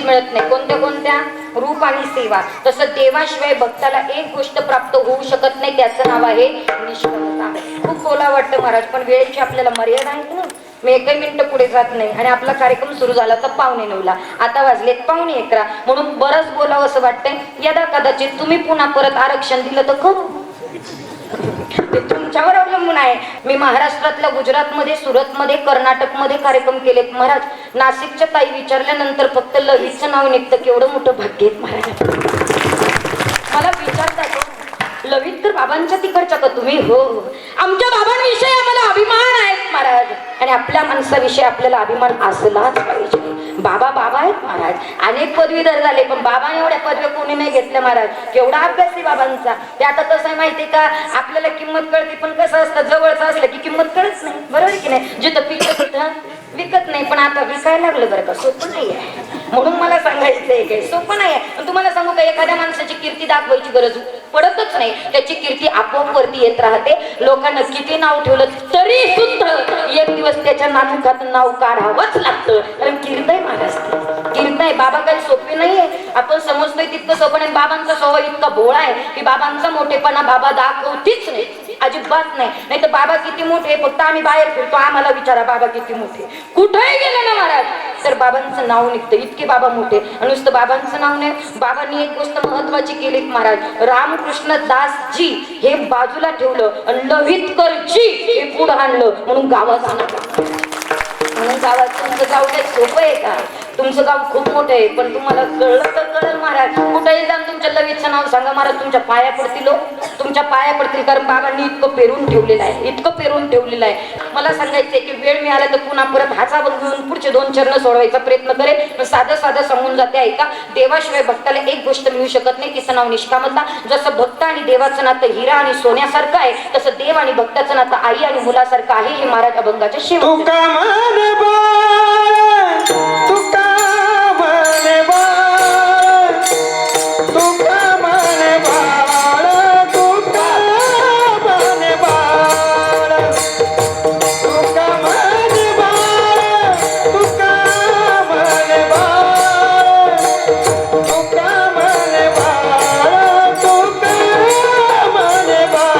C: मिळत नाही. कोणत्या कोणत्या? रूप आणि सेवा. तसं देवाशिवाय भक्ताला एक गोष्ट प्राप्त होऊ शकत नाही, त्याचं नाव आहे निष्कामता. खूप बोला वाटतं महाराज, पण वेळेची आपल्याला मर्यादा आहे ना. मी एकही मिनिट पुढे जात नाही आणि आपला कार्यक्रम सुरू झाला तर 9:15. आता वाजलेत 11:15, म्हणून बरंच बोलावं असं वाटतंय. यदा कदाचित तुम्ही पुन्हा परत आरक्षण दिलं तर करू, ते तुमच्यावर अवलंबून आहे. मी महाराष्ट्रातल्या गुजरातमध्ये, सुरतमध्ये, कर्नाटकमध्ये कार्यक्रम केलेत महाराज. नाशिकच्या ताई विचारल्यानंतर फक्त लवीचं नाव निघतं. केवढं मोठं भाग्य आहे महाराज. मला विचारतात, ललित तर बाबांच्या तिकडच्या का तुम्ही? हो, आमच्या बाबांविषयी आम्हाला अभिमान आहेत महाराज, आणि आपल्या माणसाविषयी आपल्याला अभिमान असलाच पाहिजे. बाबा बाबा आहेत महाराज, अनेक पदवीधर झाले, पण बाबा एवढ्या पदव्या कोणी नाही घेतल्या महाराज. केवढा अभ्यास आहे बाबांचा. ते आता कसं आहे माहितीये का, आपल्याला किंमत कळते, पण कसं असतं जवळचं असलं की किंमत कळत नाही. बरोबर की नाही? जिथं पिकत तिथं विकत नाही. पण आता विकायला लागलं बरं का, सोपं नाही आहे. म्हणून मला सांगायचंय काय, सोपं नाही आहे. पण तुम्हाला सांगू का, एखाद्या माणसाची कीर्ती दाखवायची गरज पडतच नाही. त्याची कीर्ती आपोआप वरती येत राहते. लोकांना किती नाव ठेवलं तरी सुद्धा एक दिवस त्याच्या नाटकात नाव काढावंच लागतं, कारण कीर्त आहे महाराज. कीर्त आहे. बाबा काही सोपे नाहीये. आपण समजतोय तितकं सोपं नाही. बाबांचा स्वभाव इतका भोळा आहे की बाबांचा मोठेपणा बाबा दाखवतीच नाही, अजिबात नाही. नाही तर बाबा किती मोठे, फक्त आम्ही बाहेर फिरतो, आम्हाला विचारा बाबा किती मोठे. कुठेही गेलं ना महाराज तर बाबांचं नाव निघतं, इतके बाबा मोठे. आणि नुसतं बाबांचं नाव नाही, बाबांनी एक गोष्ट महत्वाची केली महाराज. रामकृष्ण दासजी हे बाजूला ठेवलं आणि लव्हितकरजी हे पुढे आणलं, म्हणून गावात आणलं. म्हणून गावात तुमचं गाव काही सोपं आहे का? तुमचं गाव खूप मोठं आहे, पण तुम्हाला कळलं तर कळलं महाराज. कुठेही जाऊन तुमच्या लगेचचं नाव सांगा महाराज, तुमच्या पाया पडतील हो. तुमच्या पाया पडतील, कारण बाबांनी इतकं पेरून ठेवलेलं आहे, इतकं पेरून ठेवलेलं आहे. मला सांगायचंय की वेळ मिळाला तर पुन्हा परत हाचा बघ घेऊन पुढचे 2 चरण सोडवायचा प्रयत्न करेल. पण साधं साधं सांगून जाते ऐका. देवाशिवाय भक्ताला एक गोष्ट मिळू शकत नाही, तिचं नाव निष्कामता. जसं भक्त आणि देवाचं नातं हिरा आणि सोन्यासारखं आहे, तसं देव आणि भक्ताचं नातं आई आणि मुलासारखं आहे. हे महाराज अभंगाच्या शेवट.
D: तुका मन बाळ, तुका मन बाळ, तुका मन बाळ, तुका मन बाळ, तुका मन बाळ, तुका मन बाळ, तुका मन बाळ, तुका मन बाळ.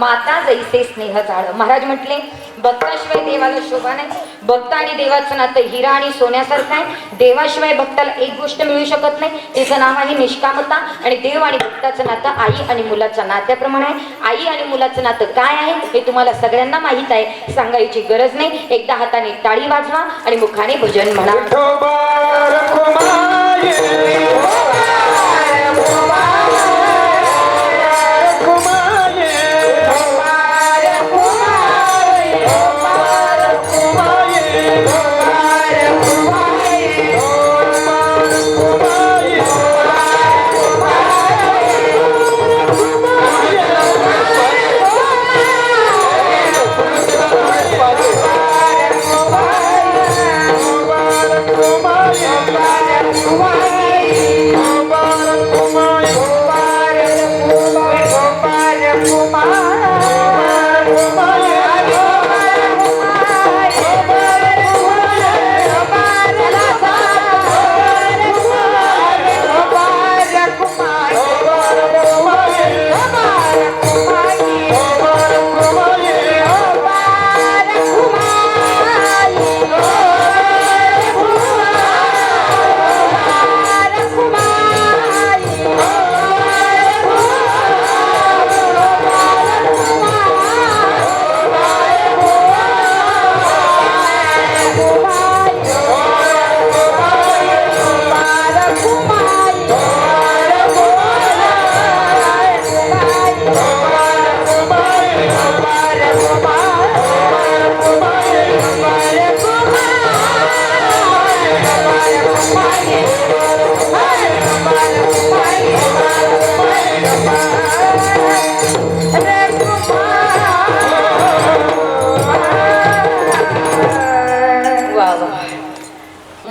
C: माता जैसे स्नेह झाड. महाराज म्हटले भक्ताशिवाय देवाला शोभा नाही. भक्त आणि देवाचं नातं हिरा आणि सोन्यासारखं आहे. देवाशिवाय भक्ताला एक गोष्ट मिळू शकत नाही, त्याचं नाव आहे निष्कामता. आणि देव आणि भक्ताचं नातं आई आणि मुलाच्या नात्याप्रमाणे आहे. आई आणि मुलाचं नातं काय आहे हे तुम्हाला सगळ्यांना माहित आहे, सांगायची गरज नाही. एकदा हाताने टाळी वाजवा आणि मुखाने भजन म्हणा.
D: Oh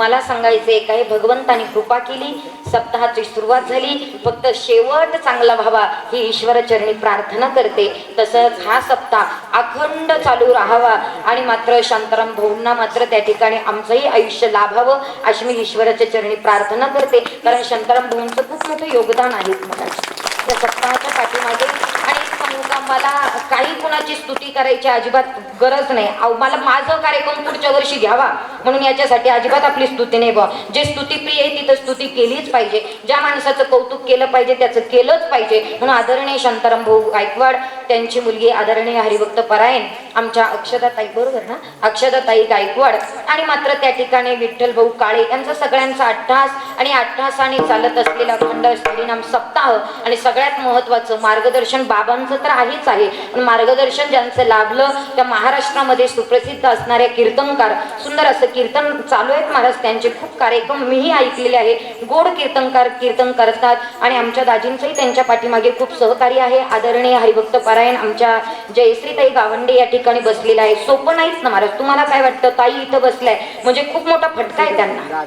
C: मला सांगायचे काय, भगवंतानी कृपा केली, सप्ताहाची सुरुवात झाली, फक्त शेवट चांगला व्हावा ही ईश्वरचरणी प्रार्थना करते. तसंच हा सप्ताह अखंड चालू राहावा आणि मात्र शांताराम भाऊंना मात्र त्या ठिकाणी आमचंही आयुष्य लाभावं अशी मी ईश्वराच्या चरणी प्रार्थना करते. कारण शांताराम भाऊंचं खूप मोठं योगदान आहे या सप्ताहाच्या पाठीमागे. आणि सांगू का, मला काही कुणाची स्तुती करायची अजिबात गरज नाही. मला माझं कार्यक्रम पुढच्या वर्षी घ्यावा म्हणून याच्यासाठी अजिबात आपली स्तुती नाही बा. जे स्तुतीप्रिय आहे तिथं स्तुती केलीच पाहिजे, ज्या माणसाचं कौतुक केलं पाहिजे त्याचं केलंच पाहिजे. म्हणून आदरणीय शांताराम भाऊ गायकवाड, त्यांची मुलगी आदरणीय हरिभक्त परायण आमच्या अक्षदाताई, बरोबर ना, अक्षदाताई गायकवाड, आणि मात्र त्या ठिकाणी विठ्ठल भाऊ काळे यांचा सगळ्यांचा अट्टहास आणि अट्टहासाने चालत असलेला अखंड हरिनाम सप्ताह. आणि सगळ्यात महत्वाचं मार्गदर्शन बाबांचं तर आहेच आहे, पण मार्गदर्शन ज्यांचं लाभलं त्या महाराष्ट्रामध्ये सुप्रसिद्ध असणाऱ्या कीर्तनकार, सुंदर असं कीर्तन चालू आहेत महाराज, त्यांचे खूप कार्यक्रम मीही ऐकलेले आहे. गोड कीर्तनकार कीर्तन करतात आणि आमच्या दाजींचंही त्यांच्या पाठीमागे खूप सहकार्य आहे. आदरणीय हरिभक्त परायण आमच्या जयश्रीताई गावंडे या ठिकाणी बसलेला आहे. सोपं नाहीच ना महाराज. तुम्हाला काय वाटतं, ताई इथं बसलाय म्हणजे खूप मोठा फटका आहे त्यांना,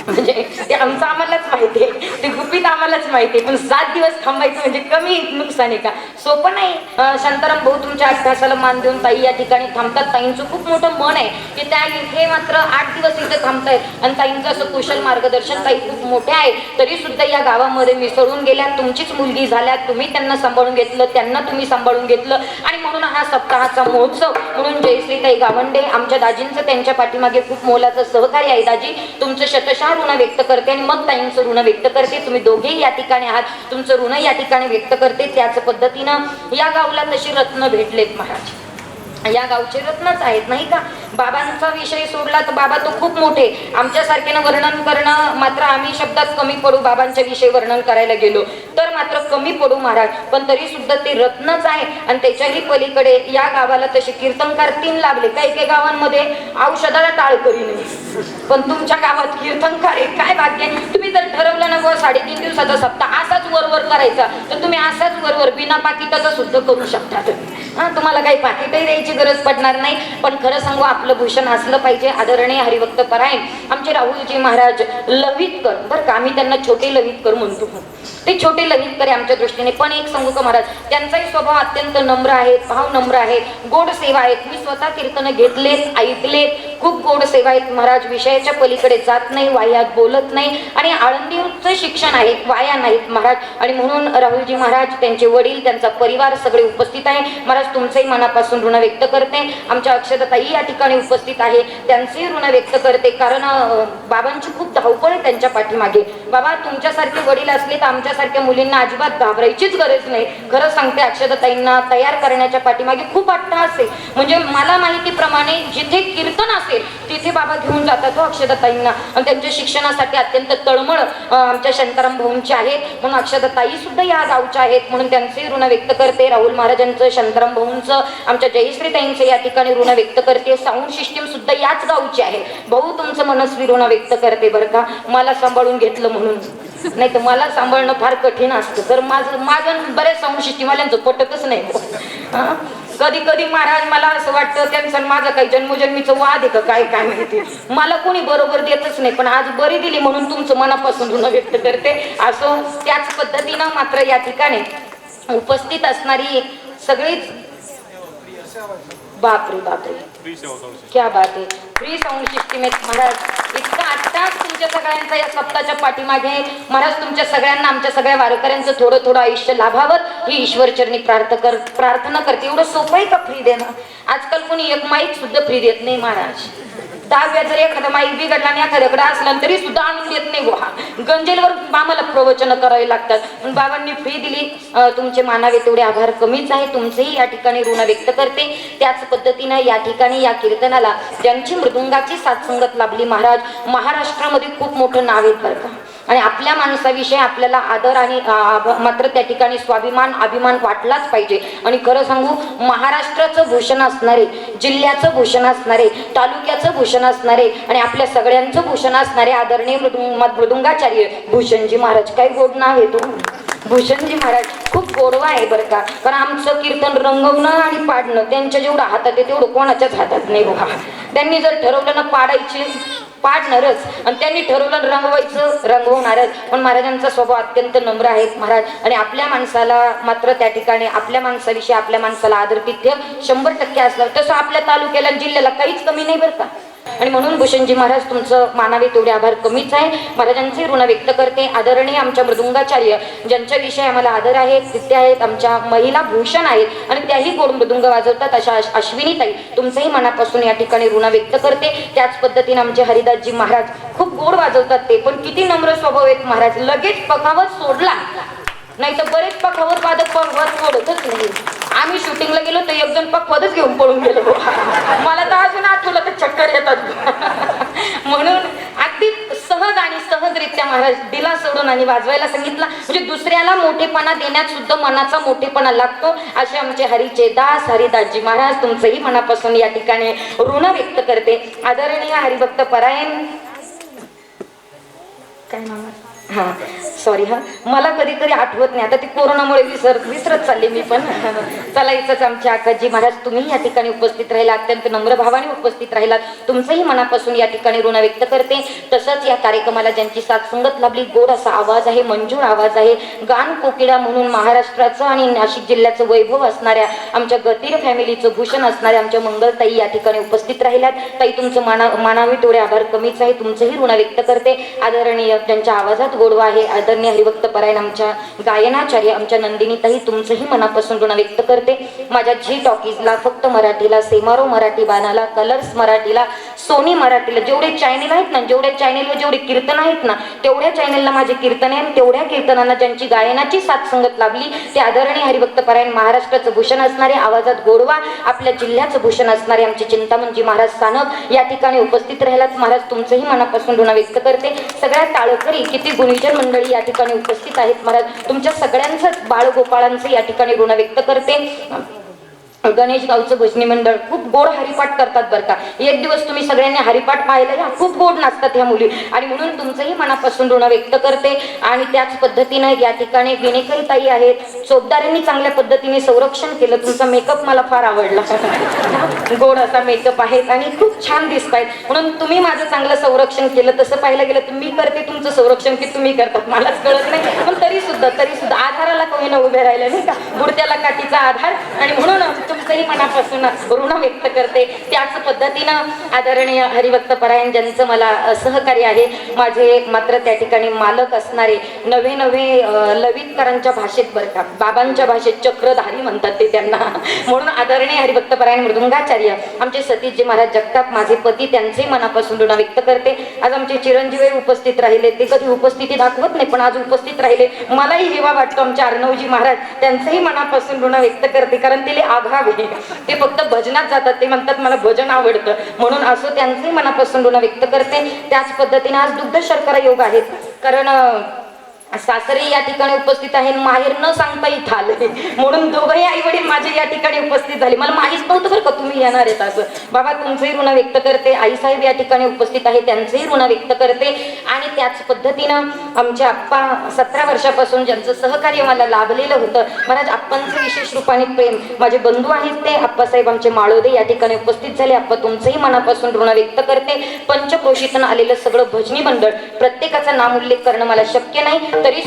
C: म्हणजे ते आमचं आम्हालाच माहिती आहे, ते गुपित आम्हालाच माहिती आहे. पण 7 दिवस थांबायचं म्हणजे कमी नुकसान आहे का? सोपं नाही. शांताराम भाऊ तुमच्या अट्टहासाला मान देऊन ताई या ठिकाणी थांबतात. ताईंचं खूप मोठं मन आहे की त्या इथे मात्र 8 दिवस इथे थांबतायत आणि ताईंचं असं कुशल मार्गदर्शन. ताई खूप मोठे आहे तरी सुद्धा या गावामध्ये मिसळून गेल्या. तुमचीच मुलगी झाल्या, तुम्ही त्यांना सांभाळून घेतलं, त्यांना तुम्ही सांभाळून घेतलं आणि म्हणून हा सप्ताहाचा महोत्सव. म्हणून जयश्रीताई गावंडे आमच्या दाजींचं त्यांच्या पाठीमागे खूप मोलाचं सहकार्य आहे. दाजी तुमचं शतशः ऋण व्यक्त करते आणि मग ताईंचं ऋण व्यक्त करते. तुम्ही दोघेही या ठिकाणी आहात, तुमचं ऋण या ठिकाणी व्यक्त करते. त्याच पद्धतीनं या गावला तशी रत्न भेटलेत महाराज, या गावचे रत्नच आहेत नाही का. बाबांचा विषय सोडला तर बाबा तो खूप मोठे, आमच्यासारख्यानं वर्णन करणं मात्र आम्ही शब्दात कमी पडू. बाबांच्या विषयी वर्णन करायला गेलो तर मात्र कमी पडू महाराज. पण तरी सुद्धा ते रत्नच आहे. आणि त्याच्याही पलीकडे या गावाला तसे कीर्तनकार 3 लागले. काही काही गावांमध्ये औषधाला टाळकरी नाही, पण तुमच्या गावात कीर्तनकार आहे. काय भाग्य. तुम्ही जर ठरवलं ना 3.5 दिवसाचा सप्ताह असाच वरवर करायचा तर तुम्ही असाच वरवर बिना पाकिटाचा सुद्धा करू शकता. तुम्हाला काही पाकिटही द्यायची गरज पडणार नाही. पण खरं सांगू, आपलं भूषण असलं पाहिजे. आदरणीय हरिभक्त परायण आमचे राहुलजी महाराज लवितकर, बरं का, आम्ही त्यांना छोटे लवितकर म्हणतो, ते छोटे लवितकर आमच्या दृष्टीने. पण एक सांगू का महाराज, त्यांचाही स्वभाव अत्यंत नम्र आहे, भाव नम्र आहे, गोड सेवा आहेत. मी स्वतः कीर्तन घेतलेत, ऐकलेत, खूप गोड सेवा आहेत महाराज. विषयाच्या पलीकडे जात नाही, वायात बोलत नाही आणि आळंदीचं शिक्षण आहे, वाया नाहीत महाराज. आणि म्हणून राहुलजी महाराज, त्यांचे वडील, त्यांचा परिवार सगळे उपस्थित आहे महाराज. तुमचंही मनापासून ऋण व्यक्त करते. आमच्या अक्षदाताई या ठिकाणी उपस्थित आहे, त्यांचेही ऋण व्यक्त करते. कारण बाबांची खूप धावपळ आहे त्यांच्या पाठीमागे. बाबा तुमच्यासारखे वडील असले तर आमच्यासारख्या मुलींना अजिबात घाबरायचीच गरज नाही. खरं सांगते, अक्षदाताईंना तयार करण्याच्या पाठीमागे खूप अट्टहास आहे. म्हणजे मला माहितीप्रमाणे जिथे कीर्तन असेल तिथे बाबा घेऊन जातात हो अक्षदाताईंना. आणि त्यांच्या शिक्षणासाठी अत्यंत तळमळ आमच्या शांताराम भाऊंची आहेत. म्हणून अक्षदाताई सुद्धा या गावच्या आहेत, म्हणून त्यांचे ऋण व्यक्त करते. राहुल महाराजांचं, शांताराम भाऊंचं, आमच्या जयश्रीताईंचं या ठिकाणी ऋण व्यक्त करते. साऊंड सिस्टीम सुद्धा याच गावची आहे. भाऊ तुमचं मनस्वी ऋण व्यक्त करते बरं का, मला सांभाळून घेतलं म्हणून. नाही तर मला सांभाळणं फार कठीण असतं. तर माझं बरेच साऊंड सिस्टीमवाल्यांचं पटतच नाही. कधी कधी महाराज मला असं वाटतं त्यांचं माझं काही जन्मोजन्मीचं वाद आहे का काय काय माहिती, मला कोणी बरोबर देतच नाही. पण आज बरी दिली म्हणून तुमचं मनापासून ऋण व्यक्त करते. असो, त्याच पद्धतीनं मात्र या ठिकाणी उपस्थित असणारी सगळीच, बापरे बापरे क्या बात आहे, फ्री साऊंड सिस्टीम आहेत महाराज. इतका आत्ताच तुमच्या सगळ्यांचा या सप्ताहाच्या पाठीमागे महाराज. तुमच्या सगळ्यांना, आमच्या सगळ्या वारकऱ्यांचं थोडं थोडं आयुष्य लाभावं ही ईश्वरचरणी प्रार्थना करते. एवढं सोपं आहे का फ्री देणं? आजकाल कोणी एक माईक सुद्धा फ्री देत नाही महाराज. 10व्या जर एखादा माईक बिघडला आणि एखाद्याकडे असला तरी सुद्धा आणून देत नाही. गोहा गंजेलवर आम्हाला प्रवचन करावे लागतात. पण बाबांनी फ्री दिली, तुमचे मानावे तेवढे आभार कमीच आहे. तुमचेही या ठिकाणी ऋण व्यक्त करते. त्याच पद्धतीनं या ठिकाणी या कीर्तनाला ज्यांची मृदुंगाची साथसंगत लाभली महाराज, महाराष्ट्रामध्ये खूप मोठं नाव आहे बरं का. आणि आपल्या माणसाविषयी आपल्याला आदर आणि मात्र त्या ठिकाणी स्वाभिमान, अभिमान वाटलाच पाहिजे. आणि खरं सांगू, महाराष्ट्राचं भूषण असणारे, जिल्ह्याचं भूषण असणारे, तालुक्याचं भूषण असणारे आणि आपल्या सगळ्यांचं भूषण असणारे आदरणीय मृदुंगाचार्य भूषणजी महाराज. काय गोड नाव आहे तो भूषणजी महाराज. खूप गोडवा आहे बरं का. कारण आमचं कीर्तन रंगवणं आणि पाडणं त्यांच्या जेवढं हातात आहे तेवढं कोणाच्याच हातात नाही बघा. त्यांनी जर ठरवलं ना पाडायची पाडणारच आणि त्यांनी ठरवलं रंगवायचं रंगवणारच. पण महाराजांचा स्वभाव अत्यंत नम्र आहे महाराज. आणि आपल्या माणसाला मात्र त्या ठिकाणी आपल्या माणसाविषयी आपल्या माणसाला आदरतिथ्य 100% असलं. तसं आपल्या तालुक्याला जिल्ह्याला काहीच कमी नाही बरं का. आणि म्हणून भूषणजी महाराज तुमचं मानावे तेवढे आभार कमीच आहे. महाराजांचे ऋण व्यक्त करते. आदरणीय आमच्या मृदुंगाचार्य ज्यांच्याविषयी आम्हाला आदर आहे तिथे आहेत आमच्या महिला भूषण आहेत आणि त्याही गोड मृदुंग वाजवतात अशा अश्विनीताई तुमचंही मनापासून या ठिकाणी ऋण व्यक्त करते. त्याच पद्धतीने आमचे हरिदासजी महाराज खूप गोड वाजवतात ते पण किती नम्र स्वभाव आहेत महाराज. लगेच पखावत सोडला नाही तर बरेच पखावत वादक पखवत सोडतच नाही. आम्ही शूटिंगला गेलो तर एक जण पखवतच घेऊन पळून गेलो. मला तर अजून आठवलं तर चक्कर येतात. म्हणून अगदी सहज आणि सहजरित्या महाराज दिला सोडून आणि वाजवायला सांगितलं. म्हणजे दुसऱ्याला मोठेपणा देण्यात सुद्धा मनाचा मोठेपणा लागतो. असे आमचे हरीचे दास हरिदासजी महाराज तुमचंही मनापासून या ठिकाणी ऋण व्यक्त करते. आदरणीय हरिभक्त परायण काय नाव हा सॉरी हा मला कधीतरी आठवत नाही आता ते कोरोनामुळे विसरत चालले मी पण. चला इथंच आमच्या आकाजी महाराज तुम्ही या ठिकाणी उपस्थित राहिला अत्यंत नम्र भावाने उपस्थित राहिलात. तुमचंही मनापासून या ठिकाणी ऋण व्यक्त करते. तसंच या कार्यक्रमाला ज्यांची साथ संगत लाभली गोड असा आवाज आहे मंजूर आवाज आहे गान कोकिळा म्हणून महाराष्ट्राचं आणि नाशिक जिल्ह्याचं वैभव असणाऱ्या आमच्या गतीर फॅमिलीचं भूषण असणाऱ्या आमच्या मंगलताई या ठिकाणी उपस्थित राहिल्यात. ताई तुमचं मानावे तेवढे आभार कमीच आहे. तुमचंही ऋण व्यक्त करते. आदरणीय ज्यांच्या आवाजात गोडवा आहे आदरणीय हरिभक्त परायण आमच्या गायनाचार्य आमच्या नंदिनीताई तुमचंही मनापासून ऋण व्यक्त करते. माझ्या झी टॉकीजला फक्त मराठीला सेमारो मराठी बाणाला कलर्स मराठीला सोनी मराठीला जेवढे चॅनेल आहेत ना जेवढ्या चॅनेलवर जेवढे कीर्तन आहेत ना तेवढ्या चॅनेलला माझे कीर्तन आहे. तेवढ्या कीर्तनांना ज्यांची गायनाची साथ संगत लाभली ते आदरणीय हरिभक्त परायण महाराष्ट्राचं भूषण असणारे आवाजात गोडवा आपल्या जिल्ह्याचं भूषण असणारे आमचे चिंतामणजी महाराज सानप या ठिकाणी उपस्थित राहिलात. महाराज तुमचंही मनापासून ऋण व्यक्त करते. सगळ्या टाळकरी किती गुणीजन मंडळी या ठिकाणी उपस्थित आहेत महाराज तुमच्या सगळ्यांचंच बाळगोपाळांचं या ठिकाणी ऋण व्यक्त करते. गणेश गावचं भजनी मंडळ खूप गोड हरिपाठ करतात बरं का. एक दिवस तुम्ही सगळ्यांनी हरिपाठ पाहिलं या खूप गोड नाचतात ह्या मुली आणि म्हणून तुमचंही मनापासून ऋण व्यक्त करते. आणि त्याच पद्धतीनं या ठिकाणी विनेकरी ताई आहेत चोपदारांनी चांगल्या पद्धतीने संरक्षण केलं. तुमचा मेकअप मला फार आवडला. गोड असा मेकअप आहे आणि खूप छान दिसतायत म्हणून तुम्ही माझं चांगलं संरक्षण केलं. तसं पाहायला गेलं तर मी करते तुमचं संरक्षण की तुम्ही करतात मलाच कळत नाही. पण तरी सुद्धा आधाराला कोणी न उभे राहिले नाही का बुडत्याला काठीचा आधार. आणि म्हणून तुमचंही मनापासून ऋण व्यक्त करते. त्याच पद्धतीनं आदरणीय हरिभक्त परायण ज्यांचं मला सहकार्य आहे माझे मात्र त्या ठिकाणी मालक असणारे नवे लवितकरांच्या भाषेत बरं का बाबांच्या भाषेत चक्रधारी म्हणतात ते त्यांना. म्हणून आदरणीय हरिभक्त परायण मृदुंगाचार्य आमचे सतीशजी महाराज जगताप माझे पती त्यांचेही मनापासून ऋण व्यक्त करते. आज आमचे चिरंजीवी उपस्थित राहिले ते कधी उपस्थिती दाखवत नाही पण आज उपस्थित राहिले मलाही हेवा वाटतो. आमचे अर्णवजी महाराज त्यांचंही मनापासून ऋण व्यक्त करते कारण तिला आभाव ते फक्त भजनात जातात. ते म्हणतात मला भजन आवडतं म्हणून असं त्यांचंही मनापासून ऋण व्यक्त करते. त्याच पद्धतीने आज दुग्ध शर्करा योग आहेत कारण सासरे या ठिकाणी उपस्थित आहे माहेर न सांगता इथं आले म्हणून दोघंही आई वडील माझे या ठिकाणी उपस्थित झाले. मला माहीत नव्हतं बरं का तुम्ही येणार आहेत असं. बाबा तुमचंही ऋण व्यक्त करते. आईसाहेब या ठिकाणी उपस्थित आहे त्यांचंही ऋण व्यक्त करते. आणि त्याच पद्धतीनं आमचे आप्पा 17 वर्षापासून ज्यांचं सहकार्य मला लाभलेलं होतं महाराज आप्पांचं विशेष रूपाने प्रेम माझे बंधू आहेत ते आप्पासाहेब आमचे माळोदे या ठिकाणी उपस्थित झाले. आप्पा तुमचंही मनापासून ऋण व्यक्त करते. पंचक्रोशीतून आलेलं सगळं भजनी मंडळ प्रत्येकाचा नाम उल्लेख करणं मला शक्य नाही तरी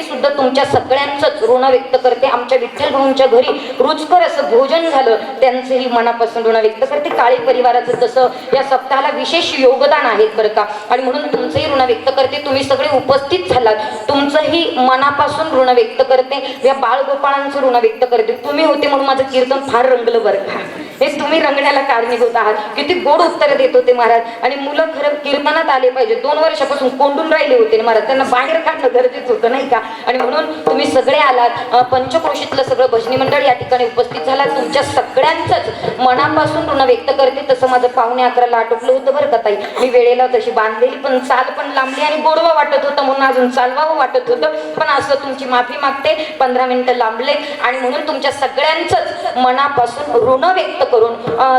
C: सुद्धा तुमच्या सगळ्यांचंच ऋण व्यक्त करते. आमच्या विठ्ठल भाऊंच्या घरी रुचकर असं भोजन झालं त्यांचंही मनापासून ऋण व्यक्त करते. काळे परिवाराचं तसं या सप्ताहाला विशेष योगदान आहे बरं का. आणि म्हणून तुमचंही ऋण व्यक्त करते. तुम्ही सगळे उपस्थित झालात तुमचंही मनापासून ऋण व्यक्त करते. या बाळगोपाळांचं ऋण व्यक्त करते. तुम्ही होते म्हणून माझं कीर्तन फार रंगलं बरं का. हे तुम्ही रंगण्याला कारणीभूत आहात. किती गोड उत्तर देत होते महाराज. आणि मुलं खरं कीर्तनात आले पाहिजे. 2 वर्षापासून कोंडून राहिले होते महाराज त्यांना बाहेर काढणं गरजेचं होतं नाही का. आणि म्हणून तुम्ही सगळे आलात. पंचक्रोशीतलं सगळं भजनी मंडळ या ठिकाणी उपस्थित झाला. तुमच्या सगळ्यांचंच मनापासून ऋण व्यक्त करते. तसं माझं 11:45 आटोपलं होतं बरं का ताई. मी वेळेला तशी बांधलेली पण चाल पण लांबली आणि गोडवा वाटत होतं म्हणून अजून चालवावं वाटत होतं. पण असं तुमची माफी मागते 15 मिनिटं लांबले. आणि म्हणून तुमच्या सगळ्यांचंच मनापासून ऋण व्यक्त करून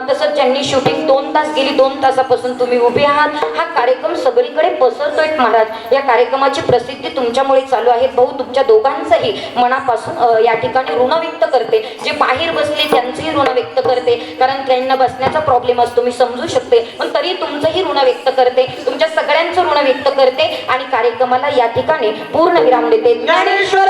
C: तसंच ज्यांनी शूटिंग 2 तास गेली 2 तासापासून तुम्ही उभे आहात, हा कार्यक्रम सगळीकडे पसरतोय महाराज. या कार्यक्रमाची प्रसिद्धी तुमच्यामुळे चालू आहे. भाऊ तुमच्या दोघांचंही मनापासून या ठिकाणी ऋण व्यक्त करते. जे बाहेर बसले त्यांचंही ऋण व्यक्त करते, कारण ट्रेननं बसण्याचा प्रॉब्लेम असतो मी समजू शकते, पण तरी तुमचंही ऋण व्यक्त करते, तुमच्या सगळ्यांचं ऋण व्यक्त करते आणि कार्यक्रमाला या ठिकाणी पूर्ण विराम देते.
D: ज्ञानेश्वर